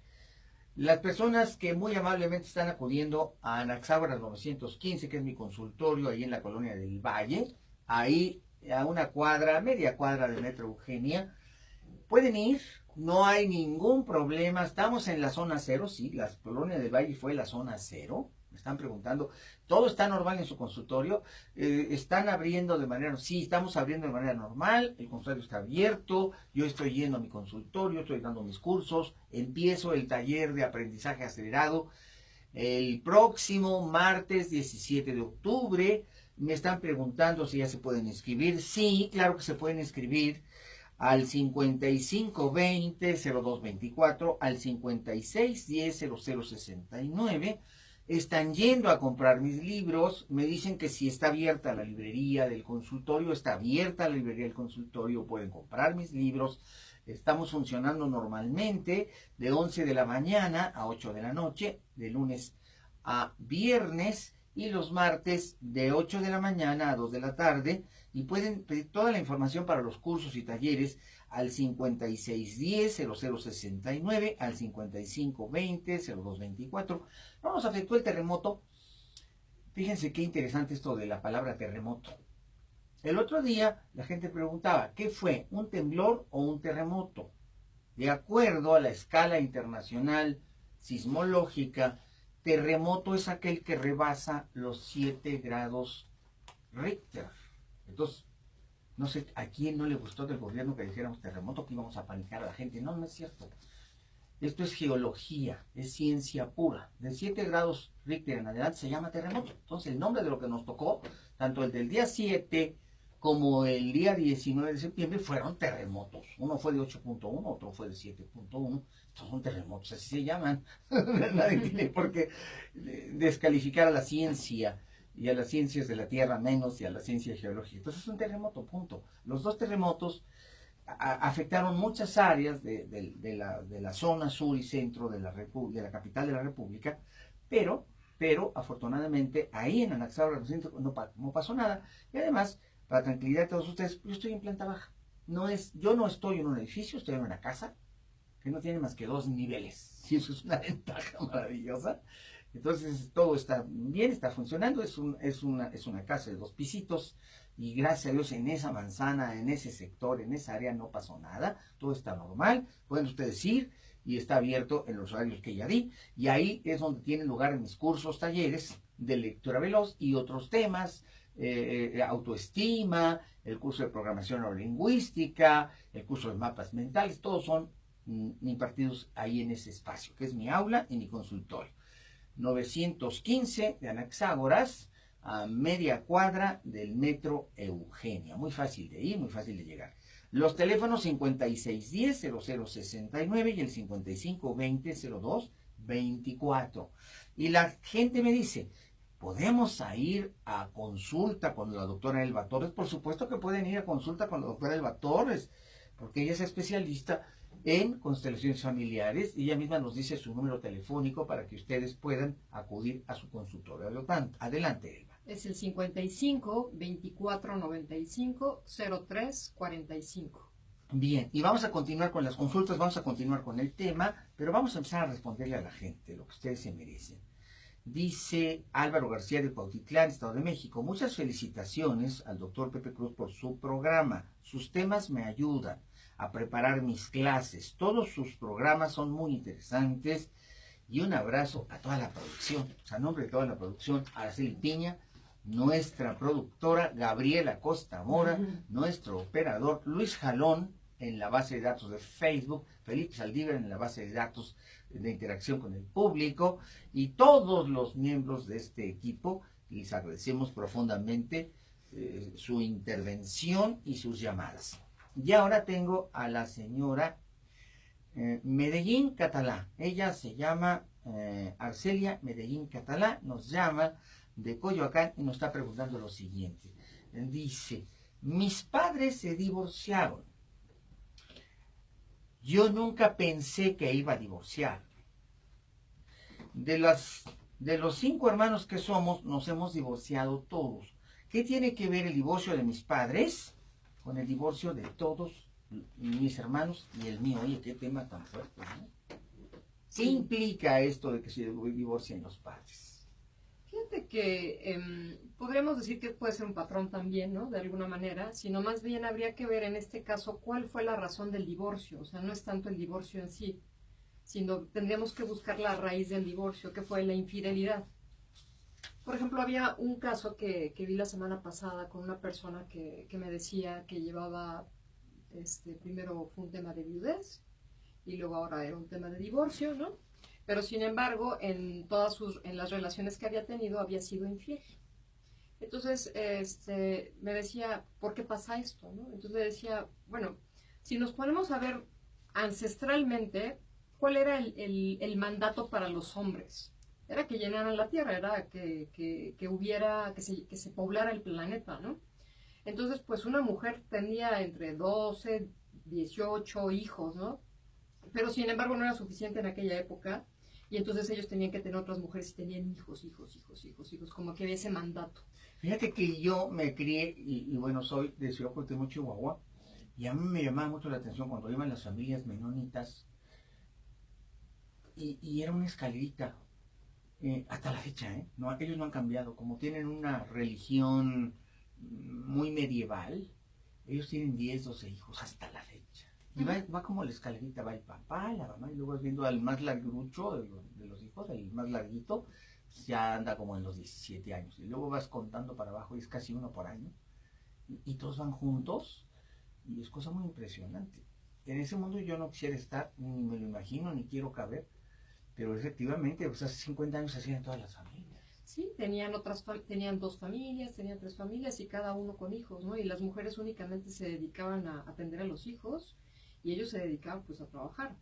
las personas que muy amablemente están acudiendo a Anaxágoras 915, que es mi consultorio ahí en la colonia del Valle, ahí a una cuadra, media cuadra de Metro Eugenia, pueden ir, no hay ningún problema, estamos en la zona cero, sí, la colonia del Valle fue la zona cero, me están preguntando, todo está normal en su consultorio, están abriendo de manera, sí, estamos abriendo de manera normal, el consultorio está abierto, yo estoy yendo a mi consultorio, estoy dando mis cursos, empiezo el taller de aprendizaje acelerado el próximo martes 17 de octubre, me están preguntando si ya se pueden inscribir, sí, claro que se pueden inscribir, al 5520-0224, al 5610-0069. Están yendo a comprar mis libros, me dicen que si está abierta la librería del consultorio, está abierta la librería del consultorio, pueden comprar mis libros. Estamos funcionando normalmente de 11 de la mañana a 8 de la noche, de lunes a viernes, y los martes de 8 de la mañana a 2 de la tarde, y pueden pedir toda la información para los cursos y talleres al 5610-0069, al 5520-0224. No nos afectó el terremoto. Fíjense qué interesante esto de la palabra terremoto. El otro día la gente preguntaba, ¿qué fue? ¿Un temblor o un terremoto? De acuerdo a la escala internacional sismológica, terremoto es aquel que rebasa los 7 grados Richter. Entonces, no sé a quién no le gustó del gobierno que dijéramos terremoto, que íbamos a panicar a la gente. No, no es cierto. Esto es geología, es ciencia pura. De 7 grados Richter en adelante se llama terremoto. Entonces, el nombre de lo que nos tocó, tanto el del día 7 como el día 19 de septiembre, fueron terremotos. Uno fue de 8.1, otro fue de 7.1. Estos son terremotos, así se llaman. Nadie tiene por qué descalificar a la ciencia y a las ciencias de la Tierra menos y a la ciencia geológica. Entonces es un terremoto, punto. Los dos terremotos afectaron muchas áreas de la zona sur y centro de la capital de la República, pero afortunadamente ahí en Anaxágoras no pasó nada. Y además, para tranquilidad de todos ustedes, yo estoy en planta baja. Yo no estoy en un edificio, estoy en una casa que no tiene más que 2 niveles. Y eso es una ventaja maravillosa. Entonces todo está bien, está funcionando. Es una casa de 2 pisitos. Y gracias a Dios en esa manzana, en ese sector, en esa área no pasó nada. Todo está normal. Pueden ustedes ir y está abierto en los horarios que ya di. Y ahí es donde tienen lugar mis cursos, talleres de lectura veloz y otros temas. Autoestima, el curso de programación neurolingüística, el curso de mapas mentales, todos son impartidos ahí en ese espacio, que es mi aula y mi consultorio. 915 de Anaxágoras, a media cuadra del metro Eugenia. Muy fácil de ir, muy fácil de llegar. Los teléfonos 5610-0069 y el 5520-0224. Y la gente me dice, ¿podemos ir a consulta con la doctora Elba Torres? Por supuesto que pueden ir a consulta con la doctora Elba Torres, porque ella es especialista en constelaciones familiares y ella misma nos dice su número telefónico para que ustedes puedan acudir a su consultorio. Adelante, Elba. Es el 55 24 95 03 45. Bien, y vamos a continuar con las consultas, vamos a continuar con el tema, pero vamos a empezar a responderle a la gente lo que ustedes se merecen. Dice Álvaro García de Cuautitlán, Estado de México, muchas felicitaciones al doctor Pepe Cruz por su programa. Sus temas me ayudan a preparar mis clases. Todos sus programas son muy interesantes. Y un abrazo a toda la producción, a nombre de toda la producción, Araceli Piña, nuestra productora Gabriela Costa Mora, nuestro operador Luis Jalón en la base de datos de Facebook, Felipe Saldívar en la base de datos de interacción con el público y todos los miembros de este equipo. Les agradecemos profundamente su intervención y sus llamadas. Y ahora tengo a la señora Medellín Catalá. Ella se llama Arcelia Medellín Catalá, nos llama de Coyoacán y nos está preguntando lo siguiente. Dice, mis padres se divorciaron. Yo nunca pensé que iba a divorciarme. De los 5 hermanos que somos, nos hemos divorciado todos. ¿Qué tiene que ver el divorcio de mis padres con el divorcio de todos mis hermanos y el mío? Oye, qué tema tan fuerte, ¿no? ¿Qué implica esto de que se divorcien los padres? Fíjate que podríamos decir que puede ser un patrón también, ¿no? De alguna manera, sino más bien habría que ver en este caso cuál fue la razón del divorcio. O sea, no es tanto el divorcio en sí, sino tendríamos que buscar la raíz del divorcio, que fue la infidelidad. Por ejemplo, había un caso que vi la semana pasada con una persona que me decía que llevaba, primero fue un tema de viudez y luego ahora era un tema de divorcio, ¿no? Pero sin embargo, en las relaciones que había tenido había sido infiel. Entonces, me decía, ¿por qué pasa esto, no? Entonces le decía, bueno, si nos ponemos a ver ancestralmente, ¿cuál era el mandato para los hombres? Era que llenaran la tierra, era que se poblara el planeta, ¿no? Entonces, pues una mujer tenía entre 12, 18 hijos, ¿no? Pero sin embargo no era suficiente en aquella época, y entonces ellos tenían que tener otras mujeres y tenían hijos, como que había ese mandato. Fíjate que yo me crié, y bueno, soy de Ciudad Cuauhtémoc, Chihuahua, Y a mí me llamaba mucho la atención cuando iban las familias menonitas y era una escalerita, hasta la fecha, no, ellos no han cambiado, como tienen una religión muy medieval, ellos tienen 10, 12 hijos hasta la fecha. Y va como la escalerita, va el papá, la mamá, y luego vas viendo al más largurucho de los hijos, el más larguito, ya anda como en los 17 años. Y luego vas contando para abajo y es casi uno por año. Y todos van juntos y es cosa muy impresionante. En ese mundo yo no quisiera estar, ni me lo imagino, ni quiero caber, pero efectivamente, pues hace 50 años se hacían todas las familias. Sí, tenían 2 familias, tenían 3 familias y cada uno con hijos, ¿no? Y las mujeres únicamente se dedicaban a atender a los hijos y ellos se dedicaban pues a trabajar.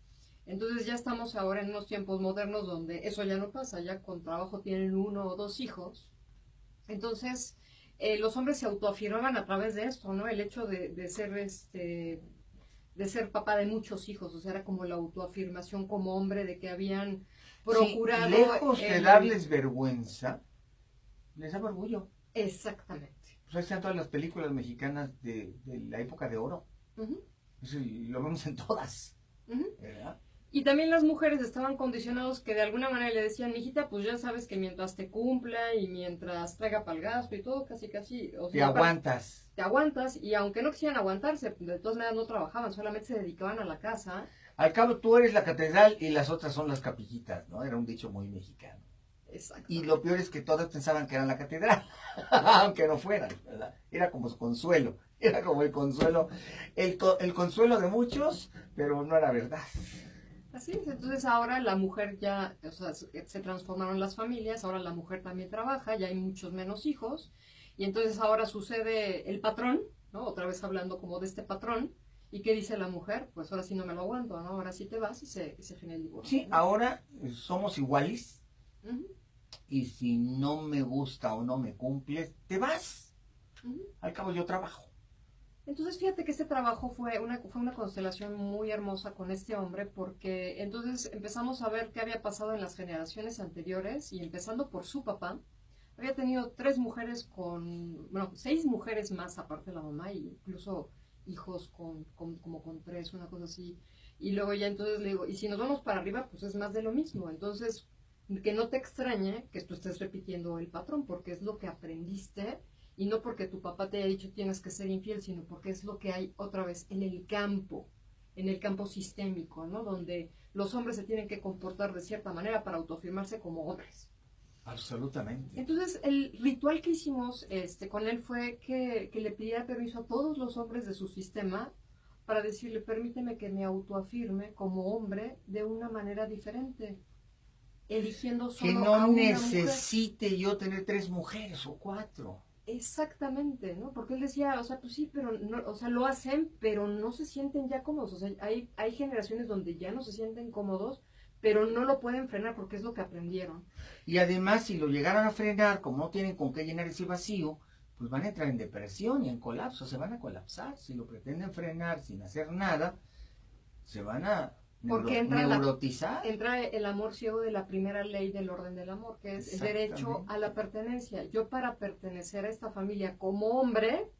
Entonces ya estamos ahora en unos tiempos modernos donde eso ya no pasa, ya con trabajo tienen 1 o 2 hijos. Entonces los hombres se autoafirmaban a través de esto, ¿no? El hecho de ser papá de muchos hijos, o sea, era como la autoafirmación como hombre de que habían procurado... Sí, lejos de darles vergüenza, les daba orgullo. Exactamente. Pues ahí están todas las películas mexicanas de la época de oro. Eso lo vemos en todas, ¿verdad? Y también las mujeres estaban condicionados que de alguna manera le decían, mijita, pues ya sabes que mientras te cumpla y mientras traiga para el gasto y todo, casi, o sea, te aguantas. Te aguantas, y aunque no quisieran aguantarse, de todas maneras no trabajaban, solamente se dedicaban a la casa. Al cabo tú eres la catedral y las otras son las capillitas, ¿no? Era un dicho muy mexicano. Exacto. Y lo peor es que todas pensaban que eran la catedral, aunque no fueran, ¿verdad? Era como su consuelo, era como el consuelo, el consuelo de muchos, pero no era verdad. Así es, entonces ahora la mujer ya, o sea, se transformaron las familias, ahora la mujer también trabaja, ya hay muchos menos hijos, y entonces ahora sucede el patrón, ¿no? Otra vez hablando como de este patrón, ¿y qué dice la mujer? Pues ahora sí no me lo aguanto, ¿no? Ahora sí te vas y se genera el divorcio. Sí, ¿no? ahora somos iguales, y si no me gusta o no me cumples, te vas. Al cabo yo trabajo. Entonces fíjate que este trabajo fue una constelación muy hermosa con este hombre, porque entonces empezamos a ver qué había pasado en las generaciones anteriores, y empezando por su papá, había tenido 6 mujeres más aparte de la mamá, e incluso hijos como con 3, una cosa así. Y luego ya entonces le digo, y si nos vamos para arriba, pues es más de lo mismo. Entonces, que no te extrañe que tú estés repitiendo el patrón, porque es lo que aprendiste. Y no porque tu papá te haya dicho tienes que ser infiel, sino porque es lo que hay otra vez en el campo sistémico, ¿no? Donde los hombres se tienen que comportar de cierta manera para autoafirmarse como hombres. Absolutamente. Entonces, el ritual que hicimos con él fue que le pidiera permiso a todos los hombres de su sistema para decirle, permíteme que me autoafirme como hombre de una manera diferente, eligiendo solo que a no una necesite mujer. yo tener 3 mujeres o 4. Exactamente, ¿no? Porque él decía, o sea, pues sí, pero no, o sea, lo hacen, pero no se sienten ya cómodos. O sea, hay generaciones donde ya no se sienten cómodos, pero no lo pueden frenar porque es lo que aprendieron. Y además, si lo llegaran a frenar, como no tienen con qué llenar ese vacío, pues van a entrar en depresión y en colapso, se van a colapsar. Si lo pretenden frenar sin hacer nada, se van a neurotizar. Entra el amor ciego de la primera ley del orden del amor, que es el derecho a la pertenencia. Yo, para pertenecer a esta familia como hombre,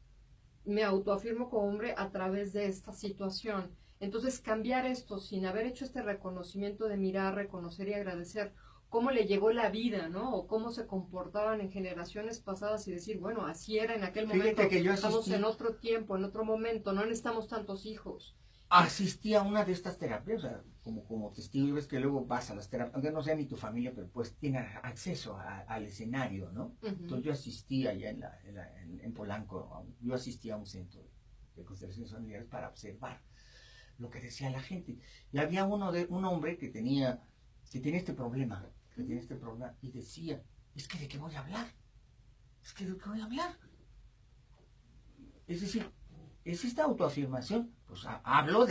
me autoafirmo como hombre a través de esta situación. Entonces, cambiar esto sin haber hecho este reconocimiento de mirar, reconocer y agradecer cómo le llegó la vida, ¿no? O cómo se comportaban en generaciones pasadas, y decir, bueno, así era en aquel momento. Fíjate que yo estamos en otro tiempo, en otro momento, no necesitamos tantos hijos. Asistí a una de estas terapias, o sea, como testigo, y ves que luego vas a las terapias, aunque no sea ni tu familia, pero pues tiene acceso al escenario, ¿no? Entonces yo asistí allá en Polanco, yo asistí a un centro de constelaciones familiares para observar lo que decía la gente. Y había un hombre que tenía este problema, y decía, es que ¿de qué voy a hablar? Es decir, es esta autoafirmación, pues hablo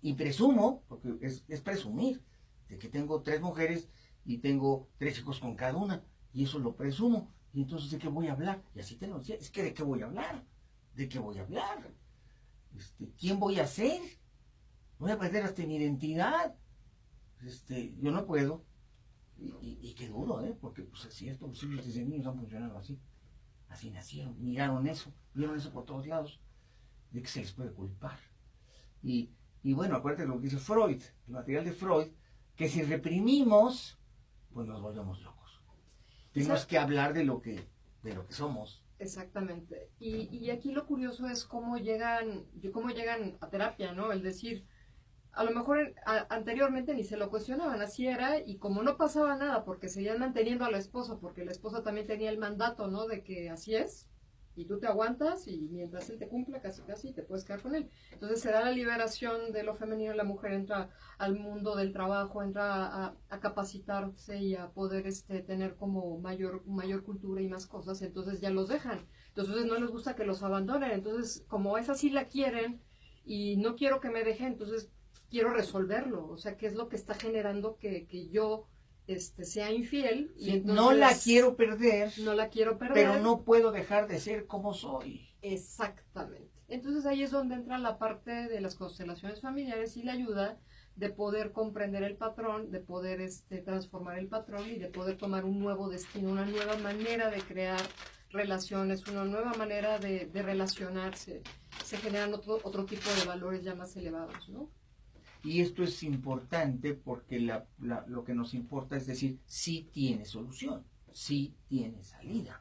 y presumo, porque es presumir, de que tengo 3 mujeres y tengo 3 hijos con cada una, y eso lo presumo, y entonces ¿de qué voy a hablar? Y así te lo decía, es que ¿de qué voy a hablar? ¿Quién voy a ser? Voy a perder hasta mi identidad. Yo no puedo, y qué duro, porque pues es cierto, los hijos desde niños han funcionado así nacieron, miraron eso, vieron eso por todos lados. ¿De qué se les puede culpar? Y bueno, acuérdate lo que dice Freud, el material de Freud, que si reprimimos, pues nos volvemos locos. Tenemos que hablar de lo que somos. Exactamente. Y aquí lo curioso es cómo llegan a terapia, ¿no? El decir, a lo mejor anteriormente ni se lo cuestionaban, así era, y como no pasaba nada, porque seguían manteniendo a la esposa, porque la esposa también tenía el mandato, ¿no? De que así es, y tú te aguantas, y mientras él te cumpla, casi casi te puedes quedar con él. Entonces se da la liberación de lo femenino, la mujer entra al mundo del trabajo, entra a capacitarse y a poder tener como mayor cultura y más cosas, entonces ya los dejan. Entonces no les gusta que los abandonen, entonces como esa sí la quieren, y no quiero que me dejen, entonces quiero resolverlo, o sea, qué es lo que está generando que yo sea infiel. Sí, y entonces, no la quiero perder, no la quiero perder, pero no puedo dejar de ser como soy. Exactamente. Entonces ahí es donde entra la parte de las constelaciones familiares y la ayuda de poder comprender el patrón, de poder transformar el patrón y de poder tomar un nuevo destino, una nueva manera de crear relaciones, una nueva manera de relacionarse. Se generan otro tipo de valores ya más elevados, ¿no? Y esto es importante porque lo que nos importa es decir, sí tiene solución, sí tiene salida.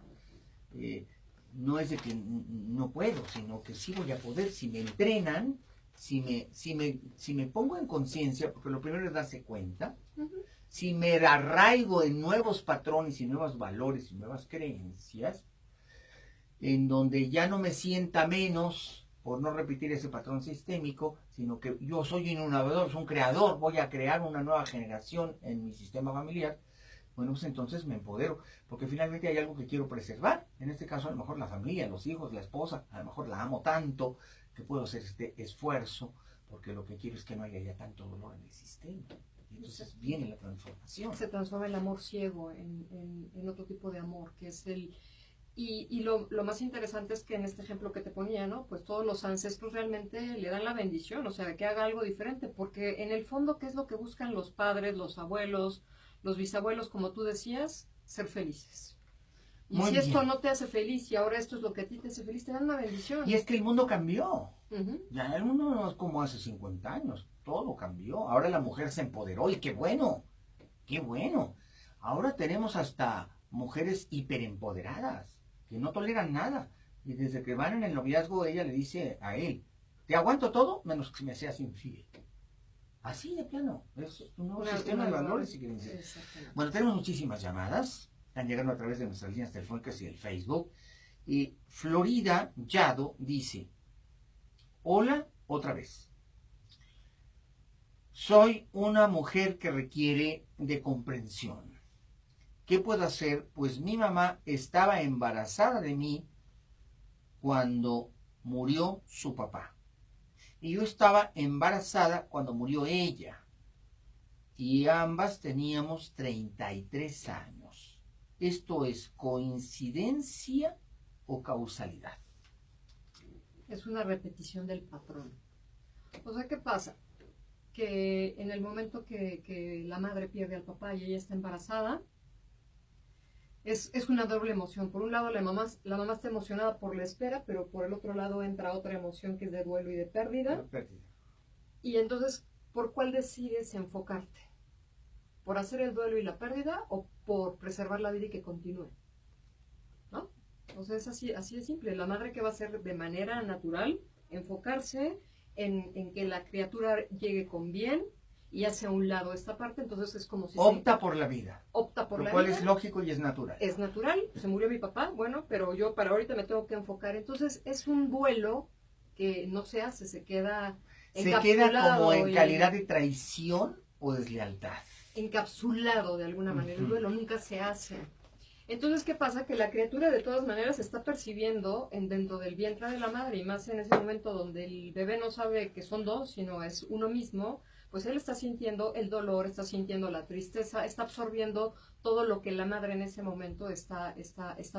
No es de que no puedo, sino que sí voy a poder, si me entrenan, si me pongo en conciencia, porque lo primero es darse cuenta, si me arraigo en nuevos patrones y nuevos valores y nuevas creencias, en donde ya no me sienta menos por no repetir ese patrón sistémico, sino que yo soy un innovador, soy un creador, voy a crear una nueva generación en mi sistema familiar. Bueno, pues entonces me empodero, porque finalmente hay algo que quiero preservar. En este caso, a lo mejor la familia, los hijos, la esposa, a lo mejor la amo tanto que puedo hacer este esfuerzo, porque lo que quiero es que no haya ya tanto dolor en el sistema. Y entonces viene la transformación. Se transforma el amor ciego en otro tipo de amor, que es el... Y lo más interesante es que en este ejemplo que te ponía, ¿no? Pues todos los ancestros realmente le dan la bendición, o sea, de que haga algo diferente, porque en el fondo, ¿qué es lo que buscan los padres, los abuelos, los bisabuelos, como tú decías? Ser felices. Y Muy si bien. esto no te hace feliz y ahora esto es lo que a ti te hace feliz, te dan una bendición. Y es que el mundo cambió. Ujú. Ya el mundo no es como hace 50 años. Todo cambió. Ahora la mujer se empoderó y qué bueno. Qué bueno. Ahora tenemos hasta mujeres hiperempoderadas que no toleran nada. Y desde que van en el noviazgo, ella le dice a él, te aguanto todo menos que me seas infiel. Así de plano. Es un nuevo sistema de valores y creencias. Exactamente. Bueno, tenemos muchísimas llamadas. Están llegando a través de nuestras líneas telefónicas y el Facebook. Y Florida Yado dice, hola otra vez. Soy una mujer que requiere de comprensión. ¿Qué puedo hacer? Pues mi mamá estaba embarazada de mí cuando murió su papá. Y yo estaba embarazada cuando murió ella. Y ambas teníamos 33 años. ¿Esto es coincidencia o causalidad? Es una repetición del patrón. O sea, ¿qué pasa? Que en el momento que la madre pierde al papá y ella está embarazada, es una doble emoción. Por un lado, la mamá está emocionada por la espera, pero por el otro lado entra otra emoción que es de duelo y de pérdida. Y entonces, ¿por cuál decides enfocarte? ¿Por hacer el duelo y la pérdida o por preservar la vida y que continúe? ¿No? Entonces, así de simple. La madre, que va a hacer de manera natural, enfocarse en que la criatura llegue con bien y hace a un lado esta parte, entonces es como si opta por la vida. Opta por lo la cual vida. Es lógico y es natural. Es natural, se murió mi papá, bueno, pero yo para ahorita me tengo que enfocar. Entonces es un duelo que no se hace, se queda como en calidad de traición o deslealtad. Encapsulado de alguna manera, el duelo nunca se hace. Entonces, ¿qué pasa? Que la criatura de todas maneras está percibiendo dentro del vientre de la madre, y más en ese momento donde el bebé no sabe que son dos, sino es uno mismo, pues él está sintiendo el dolor, está sintiendo la tristeza, está absorbiendo todo lo que la madre en ese momento está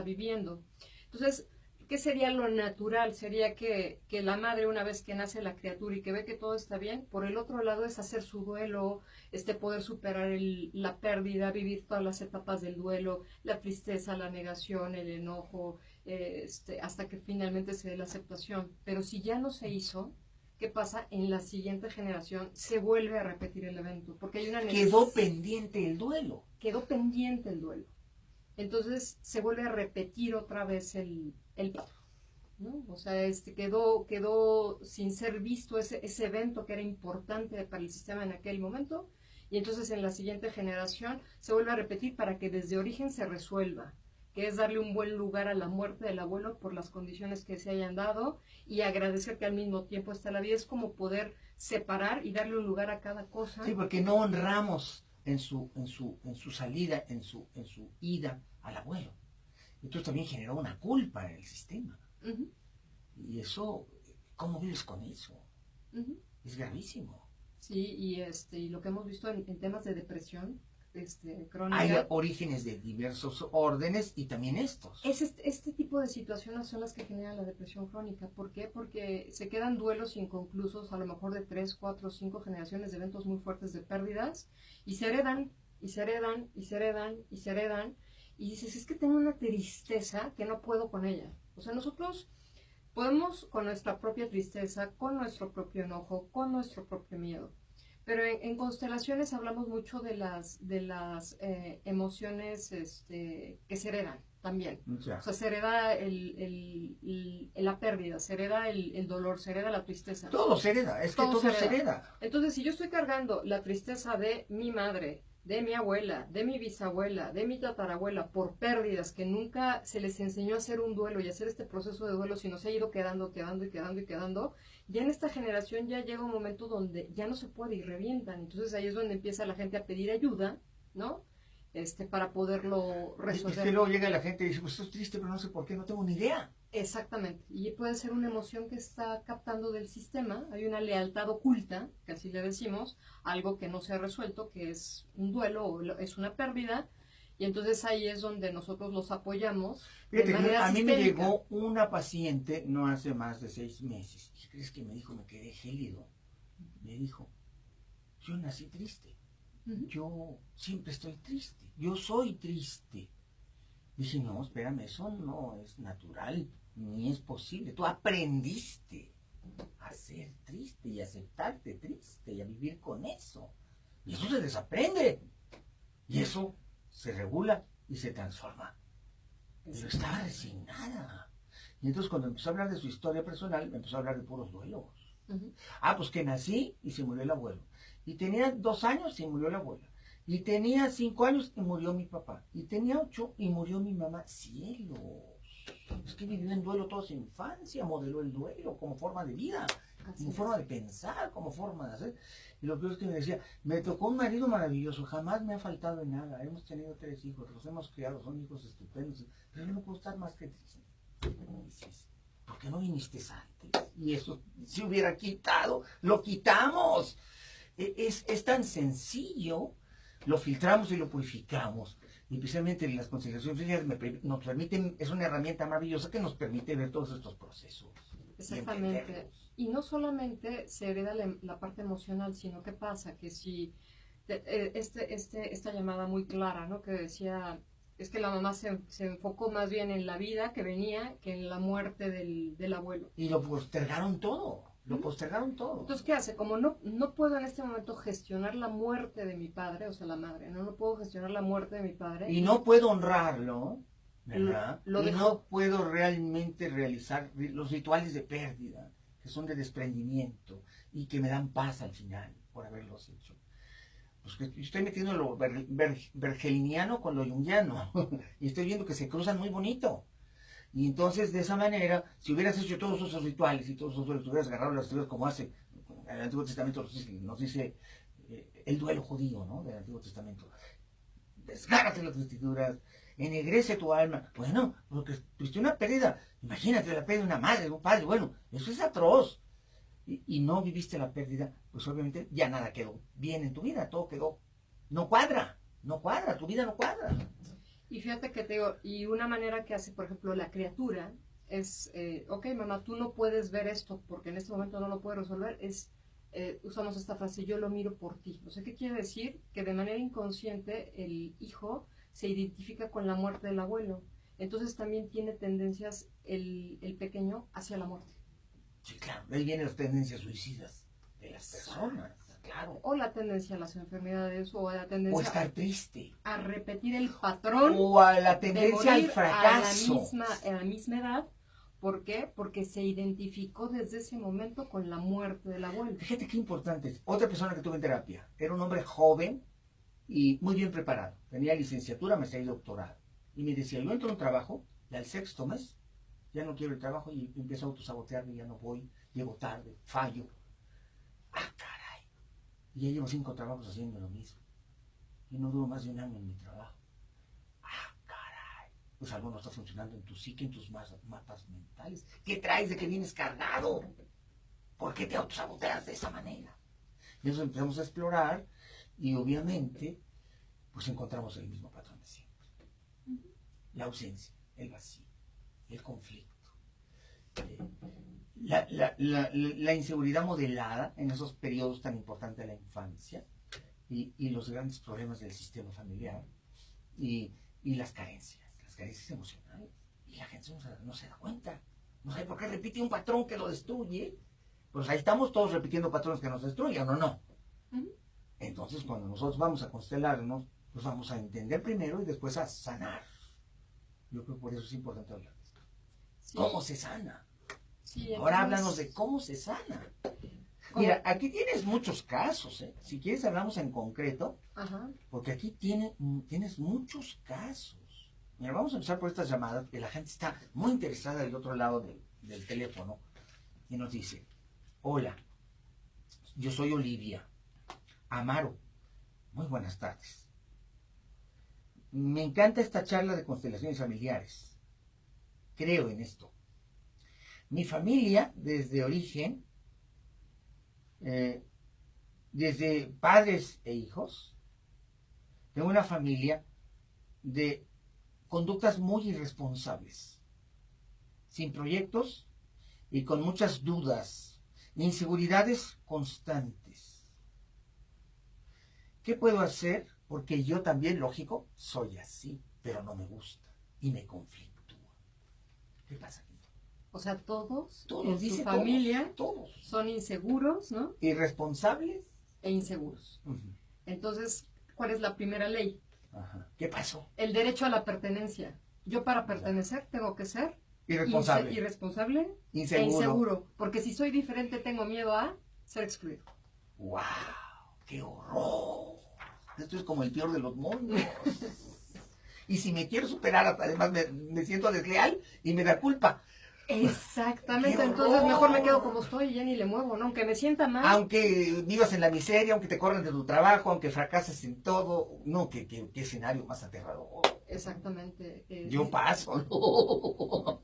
viviendo. Entonces, ¿qué sería lo natural? Sería que la madre, una vez que nace la criatura y que ve que todo está bien, por el otro lado es hacer su duelo, poder superar la pérdida, vivir todas las etapas del duelo, la tristeza, la negación, el enojo, hasta que finalmente se dé la aceptación. Pero si ya no se hizo, ¿qué pasa? En la siguiente generación se vuelve a repetir el evento, porque hay una Quedó pendiente el duelo. Quedó pendiente el duelo. Entonces se vuelve a repetir otra vez el patrón, ¿no? O sea, quedó sin ser visto ese evento que era importante para el sistema en aquel momento, y entonces en la siguiente generación se vuelve a repetir para que desde origen se resuelva, que es darle un buen lugar a la muerte del abuelo por las condiciones que se hayan dado y agradecer que al mismo tiempo está la vida. Es como poder separar y darle un lugar a cada cosa. Sí, porque no honramos en su salida, en su ida al abuelo. Entonces también generó una culpa en el sistema. Uh-huh. Y eso, ¿cómo vives con eso? Uh-huh. Es gravísimo. Sí, y lo que hemos visto en temas de depresión crónica. Hay orígenes de diversos órdenes y también estos. Este tipo de situaciones son las que generan la depresión crónica. ¿Por qué? Porque se quedan duelos inconclusos, a lo mejor de 3, 4, 5 generaciones de eventos muy fuertes de pérdidas, y se heredan, y se heredan, y se heredan, y se heredan, y dices, es que tengo una tristeza que no puedo con ella. O sea, nosotros podemos con nuestra propia tristeza, con nuestro propio enojo, con nuestro propio miedo. Pero en constelaciones hablamos mucho de las emociones que se heredan también. Ya. O sea, se hereda la pérdida, se hereda el dolor, se hereda la tristeza. Todo se hereda, es que todo se hereda. Entonces, si yo estoy cargando la tristeza de mi madre, de mi abuela, de mi bisabuela, de mi tatarabuela, por pérdidas que nunca se les enseñó a hacer un duelo y hacer este proceso de duelo, sino se ha ido quedando, ya en esta generación ya llega un momento donde ya no se puede y revientan. Entonces ahí es donde empieza la gente a pedir ayuda, ¿no? Para poderlo resolver. Es que luego llega la gente y dice, pues estoy triste, pero no sé por qué, no tengo ni idea. Exactamente, y puede ser una emoción que está captando del sistema, hay una lealtad oculta, que así le decimos, algo que no se ha resuelto, que es un duelo o es una pérdida, y entonces ahí es donde nosotros los apoyamos. Fíjate, de manera a mí me sistémica. llegó una paciente no hace más de 6 meses, ¿y crees que me dijo? Me quedé gélido. Me dijo, yo nací triste, yo siempre estoy triste, yo soy triste. Dije, no, espérame, eso no es natural, ni es posible. Tú aprendiste a ser triste y a aceptarte triste y a vivir con eso. Y eso se desaprende. Y eso se regula y se transforma. Pero estaba resignada. Y entonces cuando empezó a hablar de su historia personal, me empezó a hablar de puros duelos. Pues que nací y se murió el abuelo. Y tenía 2 años y murió la abuela. Y tenía 5 años y murió mi papá. Y tenía 8 y murió mi mamá. ¡Cielos! Es que vivió en duelo toda su infancia, modeló el duelo como forma de vida, como forma de pensar, como forma de hacer. Y lo peor es que me decía, me tocó un marido maravilloso, jamás me ha faltado en nada. Hemos tenido 3 hijos, los hemos criado, son hijos estupendos. Pero yo no puedo estar más que triste. Me dices, ¿por qué no viniste antes? Y eso, si hubiera quitado, lo quitamos. Es tan sencillo. Lo filtramos y lo purificamos. Y especialmente las constelaciones nos permiten, es una herramienta maravillosa que nos permite ver todos estos procesos. Exactamente. Y no solamente se hereda la parte emocional, sino que pasa que si esta llamada muy clara, ¿no? Que decía, es que la mamá se enfocó más bien en la vida que venía que en la muerte del abuelo. Y lo postergaron todo. Lo postergaron todo. Entonces, ¿qué hace? Como no puedo en este momento gestionar la muerte de mi padre, o sea, la madre, no puedo gestionar la muerte de mi padre. Y no puedo honrarlo, ¿verdad? Lo y dejo. no puedo realmente realizar los rituales de pérdida, que son de desprendimiento y que me dan paz al final por haberlos hecho. Pues que estoy metiendo lo bergeliniano con lo junguiano y estoy viendo que se cruzan muy bonito. Y entonces, de esa manera, si hubieras hecho todos esos rituales y todos esos duelos, hubieras agarrado las tribus como hace el Antiguo Testamento, nos dice el duelo judío, ¿no? Del Antiguo Testamento. Desgárrate las vestiduras, ennegrece tu alma. Bueno, porque tuviste una pérdida. Imagínate la pérdida de una madre, de un padre. Bueno, eso es atroz. Y no viviste la pérdida, pues obviamente ya nada quedó bien en tu vida, todo quedó. No cuadra, tu vida no cuadra. Y fíjate que te digo, y una manera que hace, por ejemplo, la criatura es, ok, mamá, tú no puedes ver esto porque en este momento no lo puedes resolver, usamos esta frase, yo lo miro por ti. O sea, ¿qué quiere decir? Que de manera inconsciente el hijo se identifica con la muerte del abuelo. Entonces también tiene tendencias el pequeño hacia la muerte. Sí, claro, de ahí vienen las tendencias suicidas de las personas, claro. O la tendencia a las enfermedades, o la O tendencia estar triste. a repetir el patrón O a la de tendencia al morir fracaso. a la misma edad. ¿Por qué? Porque se identificó desde ese momento con la muerte del abuelo. Fíjate qué importante es. Otra persona que tuve en terapia era un hombre joven y muy bien preparado. Tenía licenciatura, maestría y doctorado. Y me decía, yo entro a un trabajo y al sexto mes ya no quiero el trabajo y empiezo a autosabotearme, ya no voy, llego tarde, fallo. ¡Ah, caray! Y ya llevo 5 trabajos haciendo lo mismo. Y no duro más de un año en mi trabajo. ¡Ah, caray! Pues algo no está funcionando en tu psique, en tus mapas mentales. ¿Qué traes de que vienes cargado? ¿Por qué te autosaboteas de esa manera? Y entonces empezamos a explorar y obviamente pues encontramos el mismo patrón de siempre. La ausencia, el vacío, el conflicto. La inseguridad modelada en esos periodos tan importantes de la infancia y los grandes problemas del sistema familiar y las carencias emocionales. Y la gente no se da cuenta. No sabe por qué repite un patrón que lo destruye. Pues ahí estamos todos repitiendo patrones que nos destruyen, ¿o no? Entonces, cuando nosotros vamos a constelarnos, pues vamos a entender primero y después a sanar. Yo creo que por eso es importante hablar de esto. Sí. ¿Cómo se sana? Sí, Ahora entonces, háblanos de cómo se sana. ¿cómo? Mira, aquí tienes muchos casos, ¿eh? Si quieres hablamos en concreto, Ajá. porque aquí tienes muchos casos. Mira, vamos a empezar por estas llamadas, que la gente está muy interesada del otro lado del teléfono, y nos dice, hola, yo soy Olivia Amaro, muy buenas tardes. Me encanta esta charla de constelaciones familiares. Creo en esto. Mi familia, desde origen, desde padres e hijos, tengo una familia de conductas muy irresponsables, sin proyectos y con muchas dudas, inseguridades constantes. ¿Qué puedo hacer? Porque yo también, lógico, soy así, pero no me gusta y me conflictúa. ¿Qué pasa aquí? O sea, todos Todos, en su dice familia todos. son inseguros, ¿no? Irresponsables. E inseguros. Ujú. Entonces, ¿cuál es la primera ley? Ajá. ¿Qué pasó? El derecho a la pertenencia. Yo para pertenecer tengo que ser Irresponsable. irresponsable Inseguro. e inseguro. Porque si soy diferente tengo miedo a ser excluido. ¡Wow! ¡Qué horror! Esto es como el peor de los mundos. Y si me quiero superar, además me siento desleal y me da culpa. Exactamente, ¡Qué entonces horror! mejor me quedo como estoy y ya ni le muevo, ¿no? Aunque me sienta mal. Aunque vivas en la miseria, aunque te corran de tu trabajo, aunque fracases en todo. No, qué escenario más aterrador. Exactamente. Yo paso. No.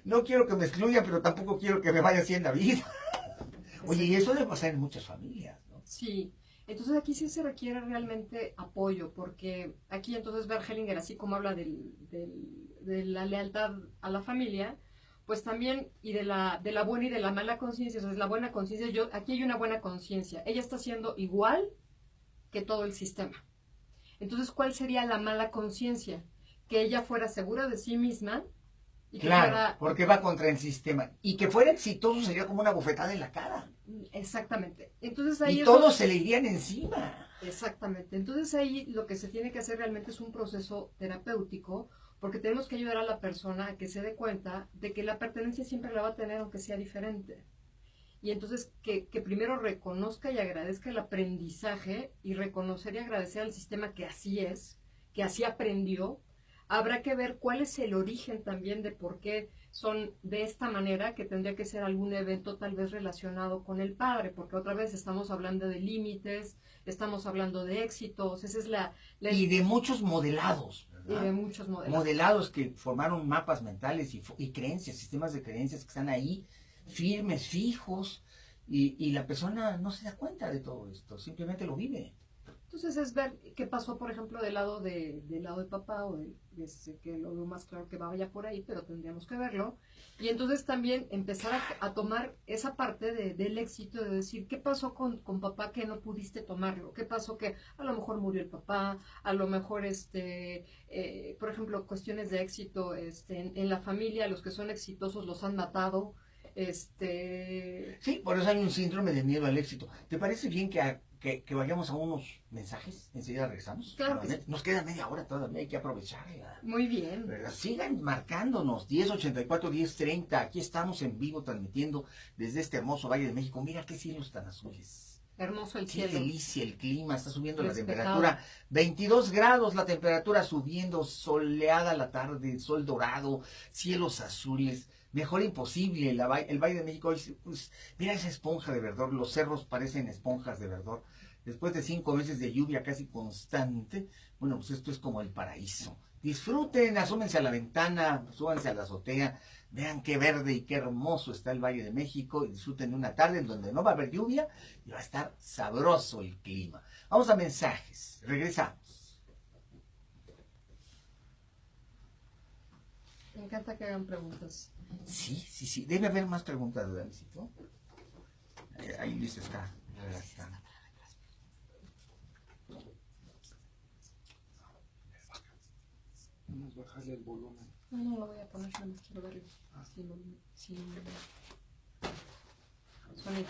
No quiero que me excluyan, pero tampoco quiero que me vaya así en la vida. Oye, y eso debe pasar en muchas familias, ¿no? Sí, entonces aquí sí se requiere realmente apoyo, porque aquí entonces Bergelinger, así como habla de la lealtad a la familia, pues también, y de la buena y de la mala conciencia, entonces la buena conciencia, aquí hay una buena conciencia, ella está haciendo igual que todo el sistema. Entonces, ¿cuál sería la mala conciencia? Que ella fuera segura de sí misma y que Claro, fuera... porque va contra el sistema. Y que fuera exitoso sería como una bofetada en la cara. Exactamente. Entonces ahí Y es todos donde- se le irían encima. Exactamente. Entonces ahí lo que se tiene que hacer realmente es un proceso terapéutico, porque tenemos que ayudar a la persona a que se dé cuenta de que la pertenencia siempre la va a tener aunque sea diferente. Y entonces que primero reconozca y agradezca el aprendizaje y reconocer y agradecer al sistema que así es, que así aprendió. Habrá que ver cuál es el origen también de por qué son de esta manera, que tendría que ser algún evento tal vez relacionado con el padre, porque otra vez estamos hablando de límites, estamos hablando de éxitos, esa es la Y de muchos modelados, y ¿verdad? de muchos modelos. Modelados que formaron mapas mentales y creencias, sistemas de creencias que están ahí, firmes, fijos, y la persona no se da cuenta de todo esto, simplemente lo vive. Entonces es ver qué pasó, por ejemplo, del lado de papá, o que lo veo más claro que vaya por ahí, pero tendríamos que verlo. Y entonces también empezar a tomar esa parte del éxito, de decir, ¿qué pasó con papá que no pudiste tomarlo? ¿Qué pasó que a lo mejor murió el papá? A lo mejor, por ejemplo, cuestiones de éxito en la familia, los que son exitosos los han matado. Sí, por eso hay un síndrome de miedo al éxito. ¿Te parece bien que vayamos a unos mensajes? Enseguida regresamos. Claro que sí. Nos queda media hora todavía, hay que aprovecharla. Muy bien. ¿Verdad? Sigan marcándonos, 1084, 1030. Aquí estamos en vivo transmitiendo desde este hermoso Valle de México. Mira qué cielos tan azules. Hermoso el Qué cielo. delicia el clima, está subiendo la Despejado. temperatura, 22 grados la temperatura subiendo, soleada la tarde, sol dorado, cielos azules, mejor imposible, el Valle de México, pues, mira esa esponja de verdor, los cerros parecen esponjas de verdor, después de 5 meses de lluvia casi constante, bueno, pues esto es como el paraíso. Disfruten, asómense a la ventana, súbanse a la azotea, vean qué verde y qué hermoso está el Valle de México y disfruten de una tarde en donde no va a haber lluvia y va a estar sabroso el clima. Vamos a mensajes, regresamos. Me encanta que hagan preguntas. Sí, debe haber más preguntas, Dancito. Ahí listo está. Redactando. Vamos a bajarle el volumen. No lo voy a poner, nada más quiero verlo. Sin sonido.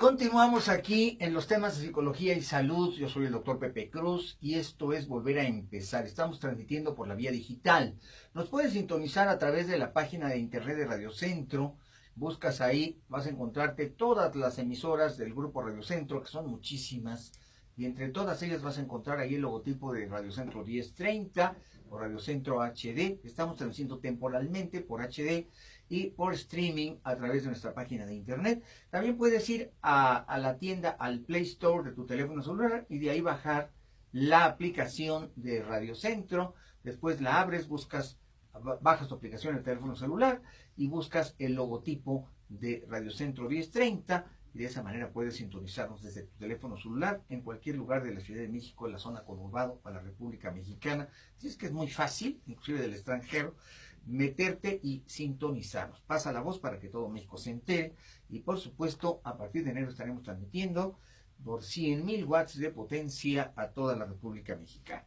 Continuamos aquí en los temas de psicología y salud. Yo soy el doctor Pepe Cruz y esto es Volver a Empezar. Estamos transmitiendo por la vía digital. Nos puedes sintonizar a través de la página de internet de Radio Centro. Buscas ahí, vas a encontrarte todas las emisoras del grupo Radio Centro, que son muchísimas. y entre todas ellas vas a encontrar ahí el logotipo de Radio Centro 1030 o Radio Centro HD. Estamos transmitiendo temporalmente por HD y por streaming a través de nuestra página de internet. También puedes ir a la tienda, al Play Store de tu teléfono celular y de ahí bajar la aplicación de Radio Centro. Después la abres, bajas tu aplicación en el teléfono celular y buscas el logotipo de Radio Centro 1030 y de esa manera puedes sintonizarnos desde tu teléfono celular en cualquier lugar de la Ciudad de México, en la zona conurbado o la República Mexicana. Así es que es muy fácil, inclusive del extranjero, meterte y sintonizarnos. Pasa la voz para que todo México se entere y por supuesto a partir de enero estaremos transmitiendo por 100,000 watts de potencia a toda la República Mexicana.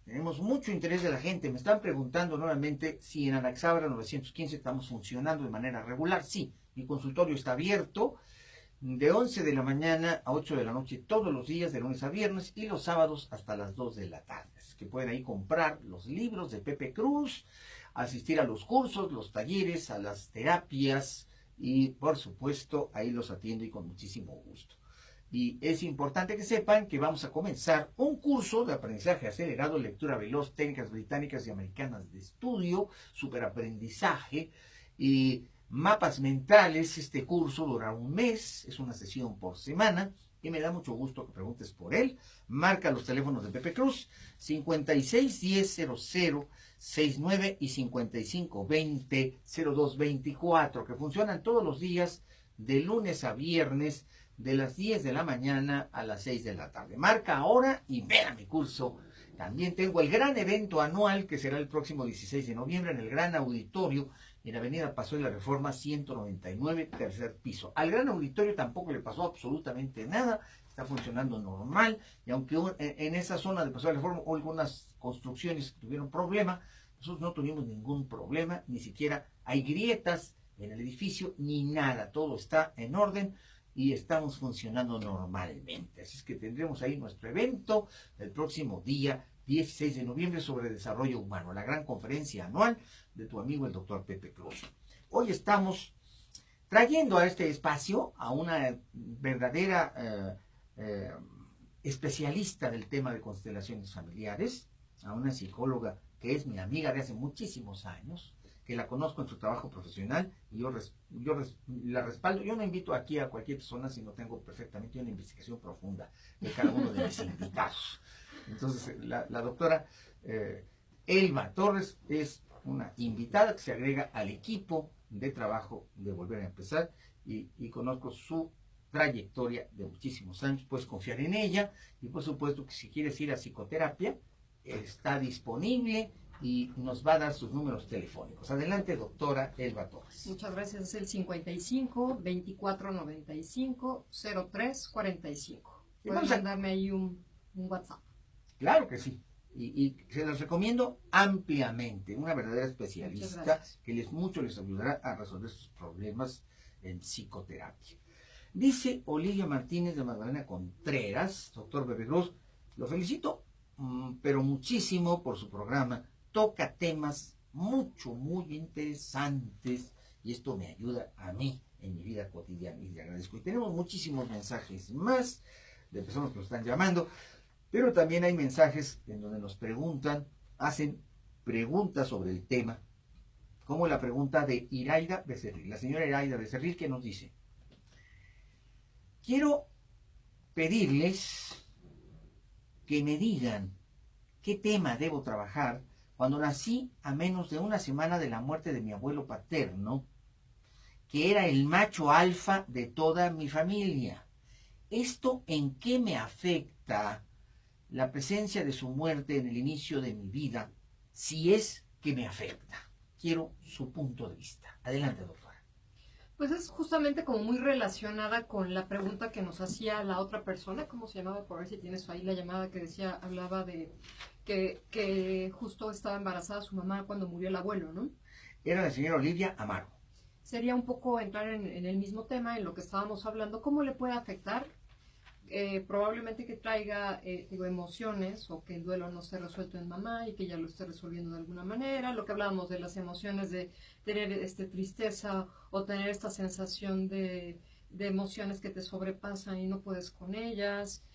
Tenemos mucho interés de la gente. Me están preguntando nuevamente si en Anaxabra 915 estamos funcionando de manera regular. Sí, mi consultorio está abierto de 11 de la mañana a 8 de la noche todos los días, de lunes a viernes, y los sábados hasta las 2 de la tarde. Así que pueden ahí comprar los libros de Pepe Cruz, asistir a los cursos, los talleres, a las terapias, y por supuesto ahí los atiendo y con muchísimo gusto. Y es importante que sepan que vamos a comenzar un curso de aprendizaje acelerado, lectura veloz, técnicas británicas y americanas de estudio, superaprendizaje y mapas mentales. Este curso dura un mes, es una sesión por semana y me da mucho gusto que preguntes por él. Marca los teléfonos de Pepe Cruz, 56100069 y 55200224, que funcionan todos los días de lunes a viernes, de las 10 de la mañana a las 6 de la tarde. Marca ahora y ven a mi curso. También tengo el gran evento anual que será el próximo 16 de noviembre en el Gran Auditorio en Avenida Paseo de la Reforma 199, tercer piso. Al Gran Auditorio tampoco le pasó absolutamente nada, está funcionando normal, y aunque en esa zona de Paseo de la Reforma hubo algunas construcciones que tuvieron problema, nosotros no tuvimos ningún problema, ni siquiera hay grietas en el edificio, ni nada, todo está en orden y estamos funcionando normalmente. Así es que tendremos ahí nuestro evento el próximo día 16 de noviembre sobre desarrollo humano, la gran conferencia anual de tu amigo el doctor Pepe Cruz. Hoy estamos trayendo a este espacio a una verdadera especialista del tema de constelaciones familiares, a una psicóloga que es mi amiga de hace muchísimos años, que la conozco en su trabajo profesional y yo la respaldo. Yo no invito aquí a cualquier persona si no tengo perfectamente una investigación profunda de cada uno de mis invitados. Entonces, la doctora Elba Torres es una invitada que se agrega al equipo de trabajo de Volver a Empezar y conozco su trayectoria de muchísimos años. Puedes confiar en ella y por supuesto que si quieres ir a psicoterapia está disponible y nos va a dar sus números telefónicos. Adelante, doctora Elba Torres. Muchas gracias. Es el 55 24 95 03 45. Pueden mandarme ahí un WhatsApp. Claro que sí. Y se los recomiendo ampliamente. Una verdadera especialista que les ayudará a resolver sus problemas en psicoterapia. Dice Olivia Martínez de Magdalena Contreras, doctor Pepe Cruz, lo felicito, pero muchísimo por su programa. Toca temas muy interesantes y esto me ayuda a mí en mi vida cotidiana y le agradezco. Y tenemos muchísimos mensajes más de personas que nos están llamando, pero también hay mensajes en donde nos preguntan, hacen preguntas sobre el tema, como la pregunta de Iraida Becerril, la señora Iraida Becerril, que nos dice: quiero pedirles que me digan qué tema debo trabajar cuando nací a menos de una semana de la muerte de mi abuelo paterno, que era el macho alfa de toda mi familia. ¿Esto en qué me afecta la presencia de su muerte en el inicio de mi vida, si es que me afecta? Quiero su punto de vista. Adelante, doctora. Pues es justamente como muy relacionada con la pregunta que nos hacía la otra persona. ¿Cómo se llamaba? Por ver si tienes ahí la llamada que decía, hablaba de que justo estaba embarazada su mamá cuando murió el abuelo, ¿no? Era la señora Olivia Amaro. Sería un poco entrar en el mismo tema, en lo que estábamos hablando. ¿Cómo le puede afectar? Probablemente que traiga emociones, o que el duelo no esté resuelto en mamá y que ya lo esté resolviendo de alguna manera. Lo que hablábamos de las emociones, de tener tristeza o tener esta sensación de emociones que te sobrepasan y no puedes con ellas.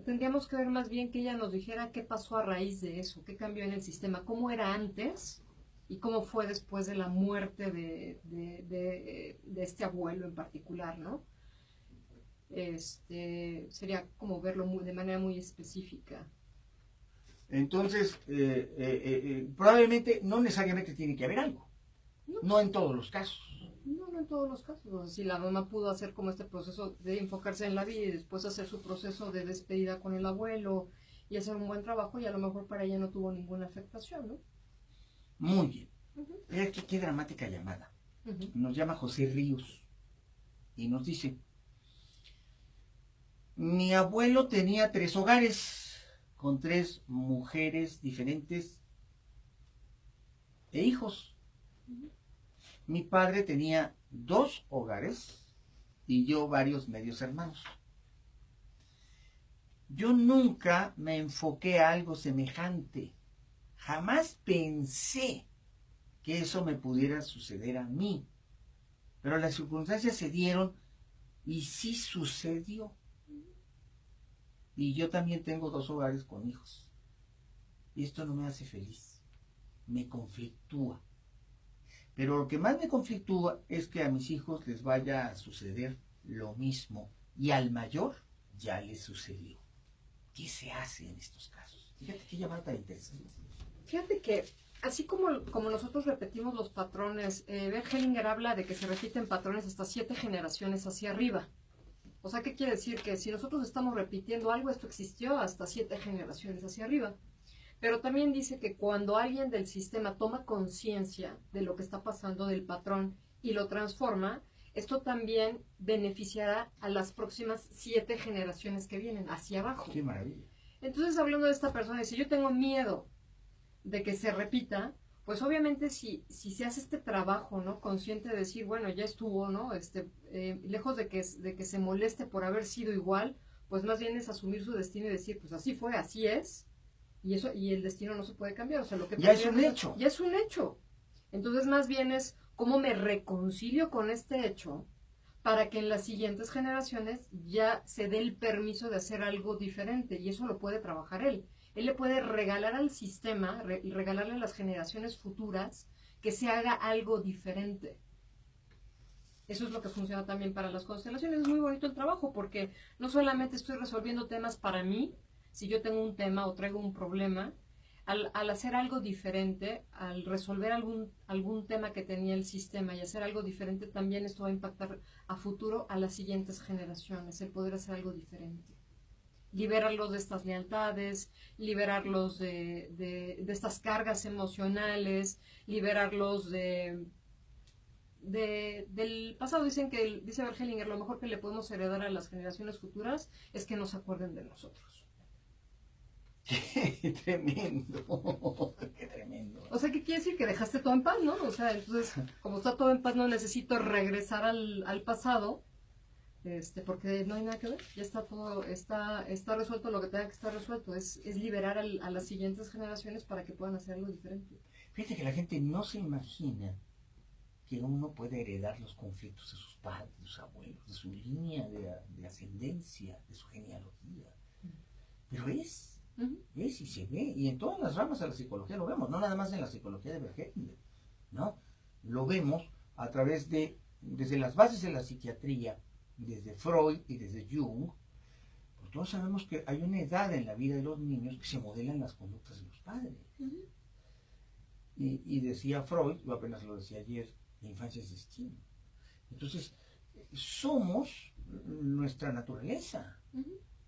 Tendríamos que ver más bien que ella nos dijera qué pasó a raíz de eso, qué cambió en el sistema, cómo era antes y cómo fue después de la muerte de este abuelo en particular, ¿no? Sería como verlo de manera muy específica. Entonces, probablemente no necesariamente tiene que haber algo. No en todos los casos. No en todos los casos. O sea, si la mamá pudo hacer como este proceso de enfocarse en la vida y después hacer su proceso de despedida con el abuelo y hacer un buen trabajo, y a lo mejor para ella no tuvo ninguna afectación, ¿no? Muy bien. Mira qué dramática llamada. Nos llama José Ríos y nos dice: mi abuelo tenía 3 hogares con 3 mujeres diferentes e hijos. Mi padre tenía 2 hogares y yo varios medios hermanos. Yo nunca me enfoqué a algo semejante. Jamás pensé que eso me pudiera suceder a mí. Pero las circunstancias se dieron y sí sucedió. Y yo también tengo 2 hogares con hijos. Y esto no me hace feliz. Me conflictúa. Pero lo que más me conflictúa es que a mis hijos les vaya a suceder lo mismo. Y al mayor ya le sucedió. ¿Qué se hace en estos casos? Fíjate qué llamada tan interesante. Fíjate que así como nosotros repetimos los patrones, Bert Hellinger habla de que se repiten patrones hasta 7 generaciones hacia arriba. O sea, ¿qué quiere decir? Que si nosotros estamos repitiendo algo, esto existió hasta 7 generaciones hacia arriba. Pero también dice que cuando alguien del sistema toma conciencia de lo que está pasando del patrón y lo transforma, esto también beneficiará a las próximas 7 generaciones que vienen hacia abajo. ¡Qué maravilla! Entonces, hablando de esta persona, si yo tengo miedo de que se repita, pues obviamente si se hace este trabajo, ¿no? Consciente de decir, bueno, ya estuvo, ¿no? Lejos de que se moleste por haber sido igual, pues más bien es asumir su destino y decir, pues así fue, así es, y el destino no se puede cambiar. O sea, lo que ya es un hecho. Ya es un hecho. Entonces, más bien es cómo me reconcilio con este hecho para que en las siguientes generaciones ya se dé el permiso de hacer algo diferente, y eso lo puede trabajar él. Él le puede regalar al sistema y regalarle a las generaciones futuras que se haga algo diferente. Eso es lo que funciona también para las constelaciones. Es muy bonito el trabajo porque no solamente estoy resolviendo temas para mí, si yo tengo un tema o traigo un problema, al hacer algo diferente, al resolver algún tema que tenía el sistema y hacer algo diferente, también esto va a impactar a futuro a las siguientes generaciones, el poder hacer algo diferente. Liberarlos de estas lealtades, liberarlos de estas cargas emocionales, liberarlos del pasado. Dice Bert Hellinger, lo mejor que le podemos heredar a las generaciones futuras es que no se acuerden de nosotros. ¡Qué tremendo! ¡Qué tremendo! O sea, ¿qué quiere decir? Que dejaste todo en paz, ¿no? O sea, entonces, como está todo en paz, no necesito regresar al pasado, porque no hay nada que ver, ya está todo, está resuelto lo que tenga que estar resuelto, es liberar a las siguientes generaciones para que puedan hacer algo diferente. Fíjate que la gente no se imagina que uno puede heredar los conflictos de sus padres, de sus abuelos, de su línea de ascendencia, de su genealogía. Pero es y se ve, y en todas las ramas de la psicología lo vemos, no nada más en la psicología de Bert Hellinger, ¿no? Lo vemos a través desde las bases de la psiquiatría, desde Freud y desde Jung, pues todos sabemos que hay una edad en la vida de los niños que se modelan las conductas de los padres. Y decía Freud, yo apenas lo decía ayer, la infancia es destino. Entonces, somos nuestra naturaleza.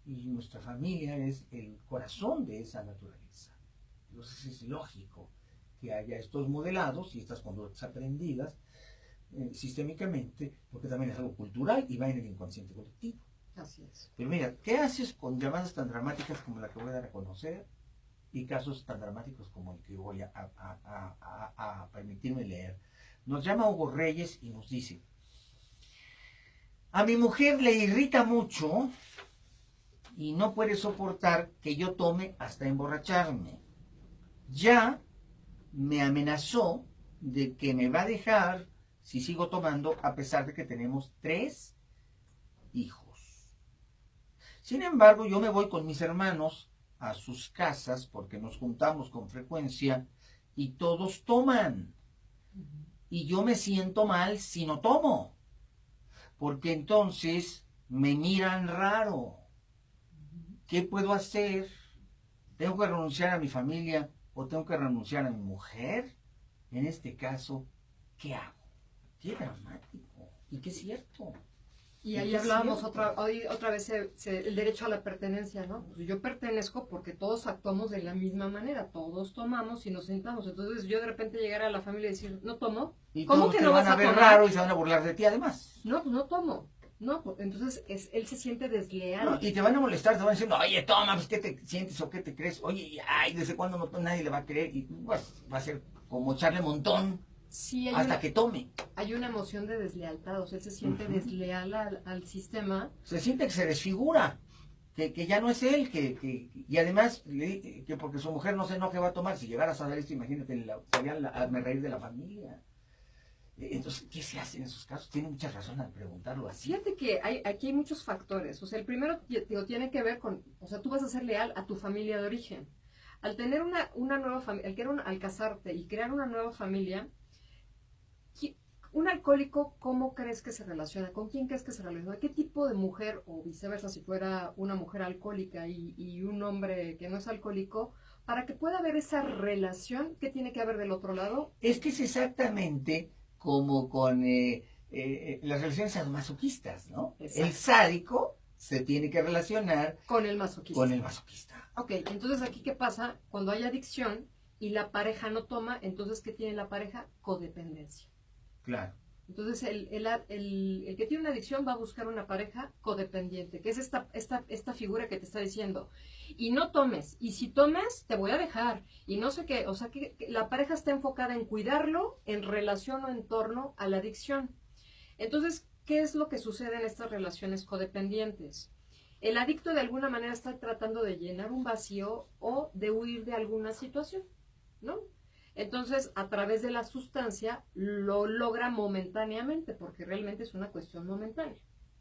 Y nuestra familia es el corazón de esa naturaleza. Entonces es lógico que haya estos modelados y estas conductas aprendidas sistémicamente, porque también es algo cultural y va en el inconsciente colectivo. Así es. Pero mira, ¿qué haces con llamadas tan dramáticas como la que voy a dar a conocer y casos tan dramáticos como el que voy a permitirme leer? Nos llama Hugo Reyes y nos dice: a mi mujer le irrita mucho y no puede soportar que yo tome hasta emborracharme. Ya me amenazó de que me va a dejar si sigo tomando, a pesar de que tenemos 3 hijos. Sin embargo, yo me voy con mis hermanos a sus casas porque nos juntamos con frecuencia y todos toman. Y yo me siento mal si no tomo, porque entonces me miran raro. ¿Qué puedo hacer? ¿Tengo que renunciar a mi familia o tengo que renunciar a mi mujer? En este caso, ¿qué hago? Qué dramático y qué cierto. Y ahí hablábamos otra vez el derecho a la pertenencia, ¿no? Pues yo pertenezco porque todos actuamos de la misma manera, todos tomamos y nos sentamos. Entonces yo de repente llegar a la familia y decir, no tomo. Y ¿Cómo todos que te no van vas a a ver tomar? raro y se van a burlar de ti además. No, pues no tomo. No, pues, entonces él se siente desleal. No, y te van a molestar, te van a decir, oye, toma, pues, ¿qué te sientes o qué te crees? Oye, ay, ¿desde cuándo no, nadie le va a creer? Y pues, va a ser como echarle montón Sí, hasta que tome. hay una emoción de deslealtad, o sea, él se siente desleal al sistema. Se siente que se desfigura, que ya no es él, y además, que porque su mujer no se enoje va a tomar. Si llegara a saber esto, imagínate, sería hazme reír de la familia. Entonces, ¿qué se hace en esos casos? Tiene mucha razón al preguntarlo así. Fíjate que aquí hay muchos factores. O sea, el primero tiene que ver con, o sea, tú vas a ser leal a tu familia de origen. Al tener una nueva familia, al casarte y crear una nueva familia, un alcohólico, ¿cómo crees que se relaciona? ¿Con quién crees que se relaciona? ¿Qué tipo de mujer, o viceversa, si fuera una mujer alcohólica y un hombre que no es alcohólico, para que pueda haber esa relación, ¿qué tiene que haber del otro lado? Es que es exactamente como con las relaciones sadomasoquistas, ¿no? Exacto. El sádico se tiene que relacionar Con el masoquista. con el masoquista. Ok, entonces aquí, ¿qué pasa? Cuando hay adicción y la pareja no toma, entonces, ¿qué tiene la pareja? Codependencia. Claro. Entonces, el que tiene una adicción va a buscar una pareja codependiente, que es esta figura que te está diciendo, y no tomes, y si tomes, te voy a dejar, y no sé qué, o sea, que la pareja está enfocada en cuidarlo en relación o en torno a la adicción. Entonces, ¿qué es lo que sucede en estas relaciones codependientes? El adicto de alguna manera está tratando de llenar un vacío o de huir de alguna situación, ¿no? Entonces, a través de la sustancia lo logra momentáneamente, porque realmente es una cuestión momentánea.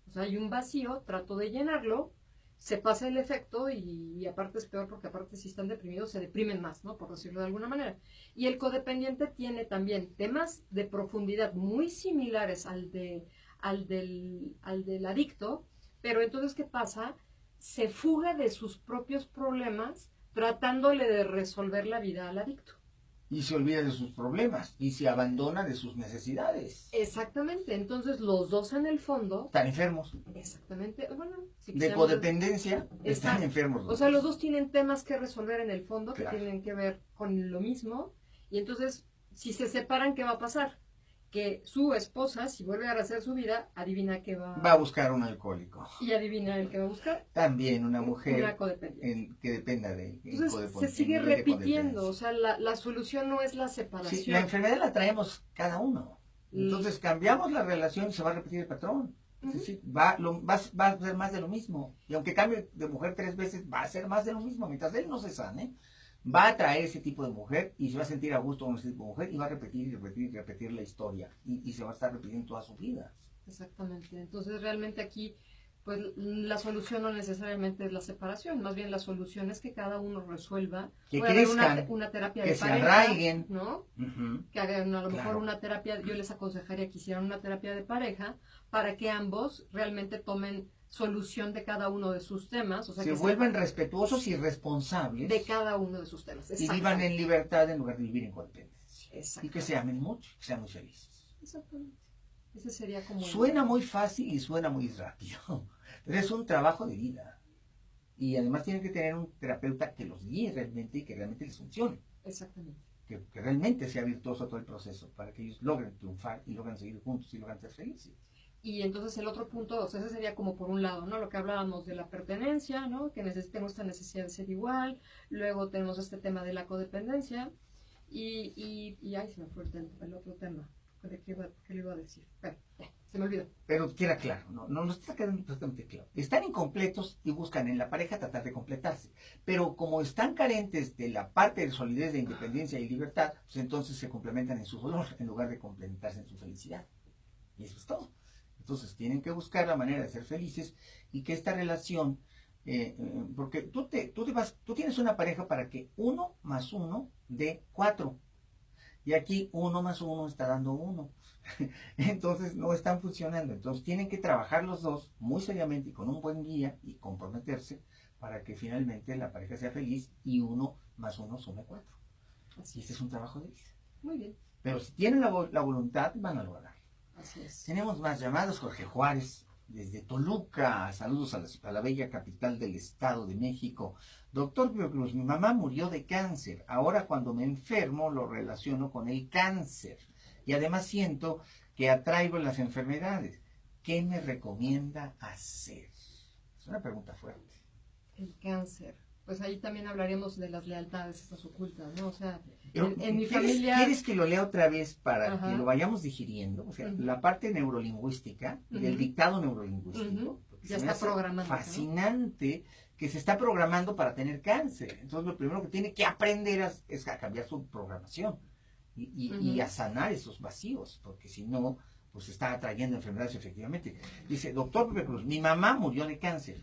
O sea, hay un vacío, trato de llenarlo, se pasa el efecto y aparte es peor porque aparte si están deprimidos se deprimen más, ¿no? Por decirlo de alguna manera. Y el codependiente tiene también temas de profundidad muy similares al del adicto, pero entonces, ¿qué pasa? Se fuga de sus propios problemas tratándole de resolver la vida al adicto. Y se olvida de sus problemas y se abandona de sus necesidades. Exactamente, entonces los dos en el fondo, Están enfermos. exactamente, bueno, si De quisiéramos- codependencia están enfermos. O sea, los dos tienen temas que resolver en el fondo, Claro. que tienen que ver con lo mismo, y entonces, si se separan, ¿qué va a pasar? Que su esposa, si vuelve a hacer su vida, adivina qué va Va a buscar un alcohólico. y adivina el que va a buscar, También una mujer una codependiente. que dependa de Entonces, se sigue repitiendo, o sea, la solución no es la separación. Sí, la enfermedad la traemos cada uno. Entonces cambiamos la relación y se va a repetir el patrón. Es decir, va a ser más de lo mismo. Y aunque cambie de mujer 3 veces, va a ser más de lo mismo. Mientras él no se sane, va a traer ese tipo de mujer y se va a sentir a gusto con ese tipo de mujer y va a repetir y repetir y repetir la historia. Y se va a estar repitiendo toda su vida. Exactamente. Entonces, realmente aquí, pues la solución no necesariamente es la separación, más bien la solución es que cada uno resuelva. Que Puede haber crezcan, una terapia que de se pareja, arraiguen. ¿no? Ujú. Que hagan a lo mejor Claro. una terapia, yo les aconsejaría que hicieran una terapia de pareja para que ambos realmente tomen solución de cada uno de sus temas, o sea, Se que vuelvan respetuosos y responsables de cada uno de sus temas. y vivan en libertad en lugar de vivir en codependencia. Y que se amen mucho, que sean muy felices. Exactamente. Ese sería como... Suena muy fácil y suena muy rápido, pero es un trabajo de vida. Y además tienen que tener un terapeuta que los guíe realmente y que realmente les funcione. Exactamente. Que realmente sea virtuoso todo el proceso para que ellos logren triunfar y logren seguir juntos y logren ser felices. Y entonces el otro punto, o sea, ese sería como por un lado, ¿no? Lo que hablábamos de la pertenencia, ¿no? Que tenemos esta necesidad de ser igual. Luego tenemos este tema de la codependencia. Y ay, se me fue el otro tema. ¿Qué le iba a decir? Bueno, ya, se me olvidó. Pero queda claro, no está quedando perfectamente claro. Están incompletos y buscan en la pareja tratar de completarse. Pero como están carentes de la parte de solidez de independencia y libertad, pues entonces se complementan en su dolor en lugar de complementarse en su felicidad. Y eso es todo. Entonces tienen que buscar la manera de ser felices y que esta relación Porque tú tienes una pareja para que 1 más 1 dé 4. Y aquí 1 más 1 está dando 1. Entonces no están funcionando. Entonces tienen que trabajar los dos muy seriamente y con un buen guía y comprometerse para que finalmente la pareja sea feliz y 1 más 1 sume 4. Así Y este es un trabajo de vida. Muy bien. Pero si tienen la voluntad, van a lograr. Así es. Tenemos más llamados. Jorge Juárez, desde Toluca. Saludos a la bella capital del Estado de México. Doctor Biocruz, mi mamá murió de cáncer. Ahora cuando me enfermo lo relaciono con el cáncer. Y además siento que atraigo las enfermedades. ¿Qué me recomienda hacer? Es una pregunta fuerte. El cáncer. Pues ahí también hablaremos de las lealtades estas ocultas, ¿no? O sea, Pero, en mi familia... ¿Quieres que lo lea otra vez para Ajá. que lo vayamos digiriendo? O sea, Ujú. la parte neurolingüística, del Ujú. dictado neurolingüístico, Ujú. porque Ya se me está hace programado, ¿no? fascinante que se está programando para tener cáncer. Entonces, lo primero que tiene que aprender es a cambiar su programación y a sanar esos vacíos, porque si no, pues está atrayendo enfermedades efectivamente. Dice, doctor Pepe Cruz, mi mamá murió de cáncer.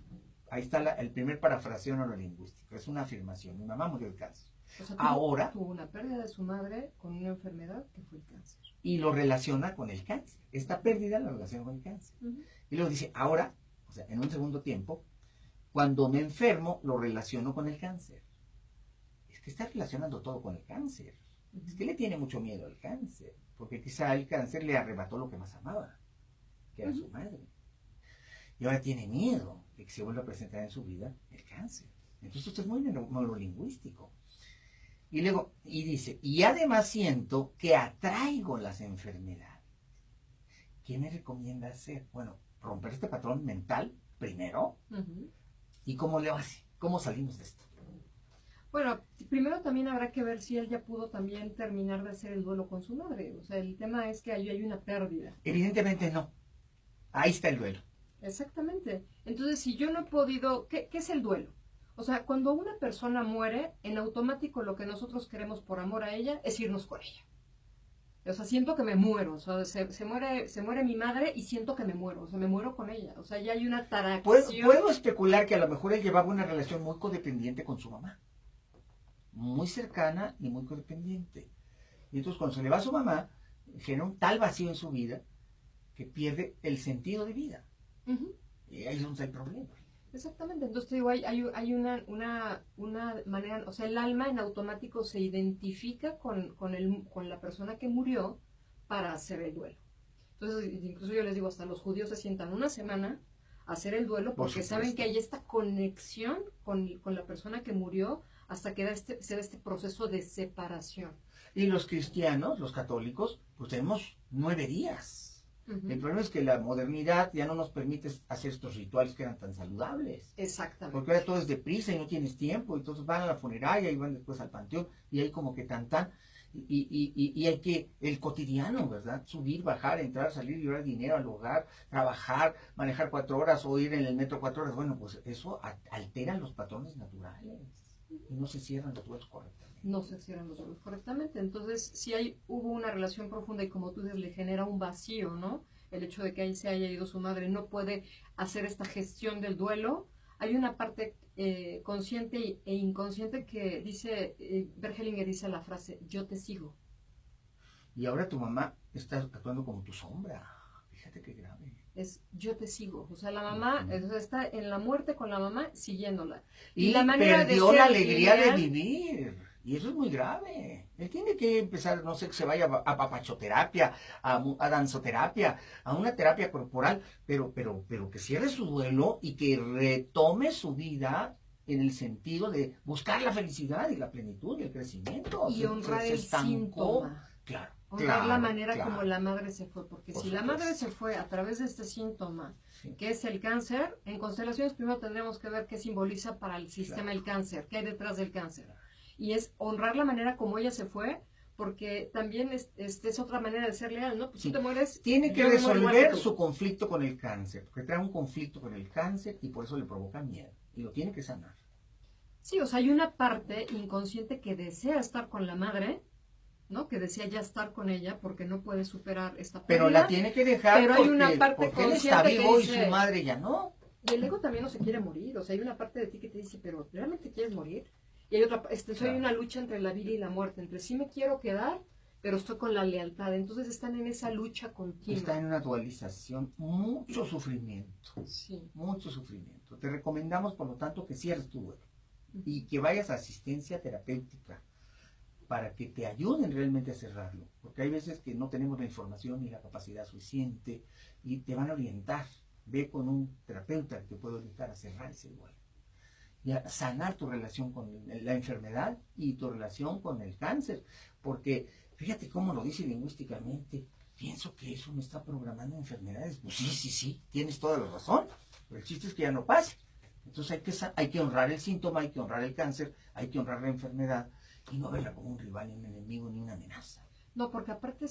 Ahí está el primer parafraseo neurolingüístico. Es una afirmación. Mi mamá murió de cáncer. O sea, Ahora, tuvo una pérdida de su madre con una enfermedad que fue el cáncer. y lo relaciona con el cáncer. Esta pérdida la relaciona con el cáncer. Ujú. Y luego dice, ahora, o sea, en un segundo tiempo, cuando me enfermo, lo relaciono con el cáncer. Es que está relacionando todo con el cáncer. Es que le tiene mucho miedo al cáncer, porque quizá el cáncer le arrebató lo que más amaba, que era su madre. Y ahora tiene miedo de que se vuelva a presentar en su vida el cáncer. Entonces esto es muy neurolingüístico. Y luego, y dice, y además siento que atraigo las enfermedades. ¿Qué me recomienda hacer? Bueno, romper este patrón mental primero. Ujú. ¿Y cómo le hace? ¿Cómo salimos de esto? Bueno, primero también habrá que ver si él ya pudo también terminar de hacer el duelo con su madre. O sea, el tema es que ahí hay una pérdida. Evidentemente no. Ahí está el duelo. Exactamente. Entonces, si yo no he podido... ¿Qué es el duelo? O sea, cuando una persona muere, en automático lo que nosotros queremos por amor a ella es irnos con ella. O sea, siento que me muero. O sea, se muere mi madre y siento que me muero. O sea, me muero con ella. O sea, ya hay una atracción. Puedo especular que a lo mejor él llevaba una relación muy codependiente con su mamá. Muy cercana y muy codependiente. Y entonces cuando se le va a su mamá, genera un tal vacío en su vida que pierde el sentido de vida. Ujú. Y ahí es donde hay problema. Exactamente, entonces te digo, hay una manera, o sea, el alma en automático se identifica con la persona que murió para hacer el duelo. Entonces, incluso yo les digo, hasta los judíos se sientan una semana a hacer el duelo Por porque supuesto. saben que hay esta conexión con la persona que murió hasta que se da este proceso de separación. Y los cristianos, los católicos, pues tenemos 9 días. Ujú. El problema es que la modernidad ya no nos permite hacer estos rituales que eran tan saludables. Exactamente. Porque ahora todo es deprisa y no tienes tiempo, entonces van a la funeraria y van después al panteón y hay como que tan. Y hay que, el cotidiano, ¿verdad? Subir, bajar, entrar, salir, llevar dinero al hogar, trabajar, manejar 4 horas o ir en el metro 4 horas. Bueno, pues eso altera los patrones naturales y no se cierran los duelos correctamente. No se cierran los duelos correctamente. Entonces, si hubo una relación profunda y como tú dices, le genera un vacío, ¿no? El hecho de que ahí se haya ido su madre, no puede hacer esta gestión del duelo. Hay una parte consciente e inconsciente que dice, Bergelinger dice la frase, yo te sigo. Y ahora tu mamá está actuando como tu sombra. Fíjate qué grave. Es yo te sigo. O sea, la mamá está en la muerte con la mamá siguiéndola. Y la manera perdió de ser la alegría ideal, de vivir. Y eso es muy grave. Él tiene que empezar, no sé, que se vaya a papachoterapia, a danzoterapia, a una terapia corporal, pero que cierre su duelo y que retome su vida en el sentido de buscar la felicidad y la plenitud y el crecimiento. y honrar el estancó. síntoma. Claro. Honrar la manera claro. como la madre se fue, porque Por si la supuesto. madre se fue a través de este síntoma, Sí. que es el cáncer, en constelaciones primero tendremos que ver qué simboliza para el sistema el cáncer, qué hay detrás del cáncer. Y es honrar la manera como ella se fue, porque también es otra manera de ser leal, ¿no? Pues Sí. tú te mueres. Tiene que yo me muero igual que resolver tú. su conflicto con el cáncer, porque trae un conflicto con el cáncer y por eso le provoca miedo. Y lo tiene que sanar. Sí, o sea, hay una parte inconsciente que desea estar con la madre, ¿no? Que desea ya estar con ella porque no puede superar esta pérdida. Pero la tiene que dejar Pero hay una parte porque él está consciente que vivo y dice- su madre ya no. Y el ego también no se quiere morir, o sea, hay una parte de ti que te dice, pero ¿realmente quieres morir? Y hay otra, soy una lucha entre la vida y la muerte, entre sí me quiero quedar, pero estoy con la lealtad. Entonces están en esa lucha continua. Está en una dualización, mucho sufrimiento. Sí. Mucho sufrimiento. Te recomendamos, por lo tanto, que cierres tu duelo y que vayas a asistencia terapéutica para que te ayuden realmente a cerrarlo. Porque hay veces que no tenemos la información ni la capacidad suficiente y te van a orientar. Ve con un terapeuta que te puede orientar a cerrar ese duelo y a sanar tu relación con la enfermedad y tu relación con el cáncer. Porque fíjate cómo lo dice lingüísticamente. Pienso que eso me está programando enfermedades. Pues sí, tienes toda la razón. Pero el chiste es que ya no pase. Entonces hay que honrar el síntoma, hay que honrar el cáncer, hay que honrar la enfermedad y no verla como un rival, ni un enemigo, ni una amenaza. No, porque aparte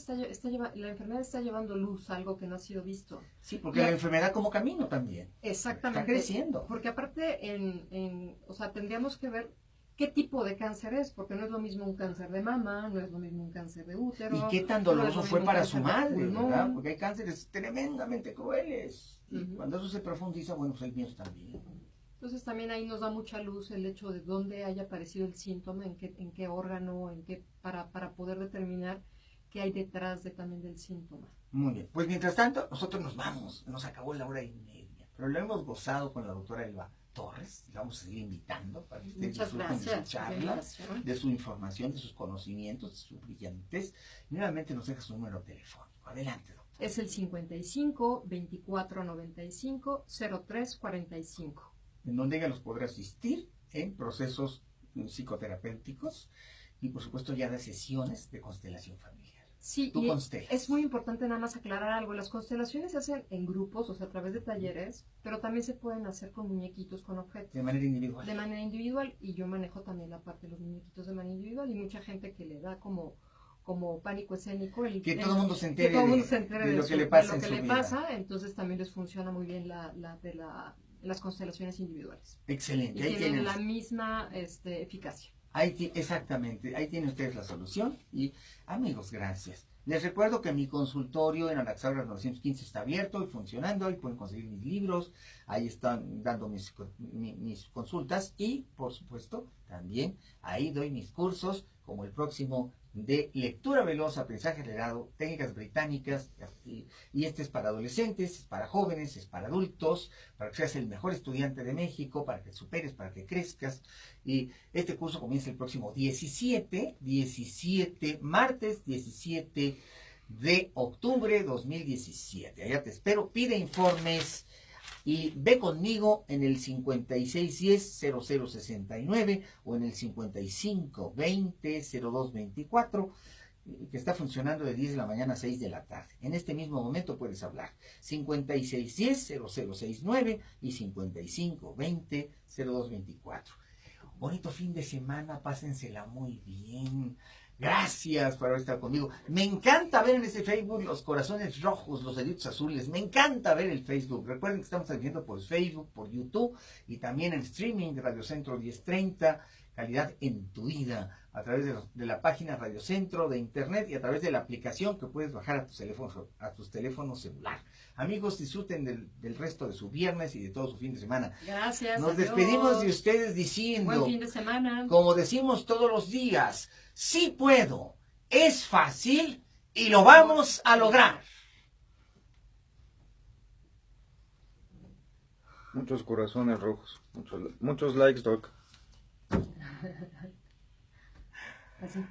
la enfermedad está llevando luz a algo que no ha sido visto. Sí, porque la enfermedad como camino también. Exactamente. Está creciendo. Porque aparte, o sea, tendríamos que ver qué tipo de cáncer es, porque no es lo mismo un cáncer de mama, no es lo mismo un cáncer de útero. Y qué tan doloroso fue para su madre, ¿verdad? Porque hay cánceres tremendamente crueles. Y cuando eso se profundiza, bueno, pues hay míos también. Entonces también ahí nos da mucha luz el hecho de dónde haya aparecido el síntoma, en qué órgano, para poder determinar qué hay detrás también del síntoma. Muy bien, pues mientras tanto nosotros nos vamos, nos acabó la hora y media, pero lo hemos gozado con la doctora Elba Torres, la vamos a seguir invitando para que ustedes disfruten de su charla, de su información, de sus conocimientos, de su brillantez. Nuevamente nos deja su número telefónico. Adelante, doctor. Es el 55 24 95 03 45. En donde ella los podrá asistir en procesos psicoterapéuticos y por supuesto ya de sesiones de constelación familiar. Sí, Tú y constelas. es muy importante nada más aclarar algo. Las constelaciones se hacen en grupos, o sea, a través de talleres, pero también se pueden hacer con muñequitos, con objetos. De manera individual. De manera individual, y yo manejo también la parte de los muñequitos de manera individual, y mucha gente que le da como pánico escénico. Que todo el mundo se entere de lo que le pasa en su vida. Pasa, entonces también les funciona muy bien las constelaciones individuales. Excelente. Y ahí tienen la misma eficacia. Exactamente, ahí tienen ustedes la solución. Y amigos, gracias. Les recuerdo que mi consultorio en Anaxagoras 915 está abierto y funcionando. Ahí pueden conseguir mis libros, ahí están dando mis consultas y, por supuesto, también ahí doy mis cursos, como el próximo de lectura veloz, aprendizaje acelerado, técnicas británicas, y este es para adolescentes, es para jóvenes, es para adultos, para que seas el mejor estudiante de México, para que superes, para que crezcas. Y este curso comienza el próximo martes 17 de octubre 2017. Allá te espero, pide informes y ve conmigo en el 5610-0069 o en el 5520-0224, que está funcionando de 10 de la mañana a 6 de la tarde. En este mismo momento puedes hablar. 5610-0069 y 5520-0224. Bonito fin de semana, pásensela muy bien. Gracias por haber estado conmigo. Me encanta ver en este Facebook los corazones rojos, los deditos azules. Me encanta ver el Facebook. Recuerden que estamos transmitiendo por Facebook, por YouTube y también en streaming de Radio Centro 1030, calidad en tu vida, a través de la página Radio Centro de Internet y a través de la aplicación que puedes bajar a tus teléfonos celular. Amigos, disfruten del resto de su viernes y de todo su fin de semana. Gracias. Nos despedimos de ustedes diciendo, buen fin de semana, como decimos todos los días, sí puedo, es fácil y lo vamos a lograr. Muchos corazones rojos, muchos likes, Doc. Así.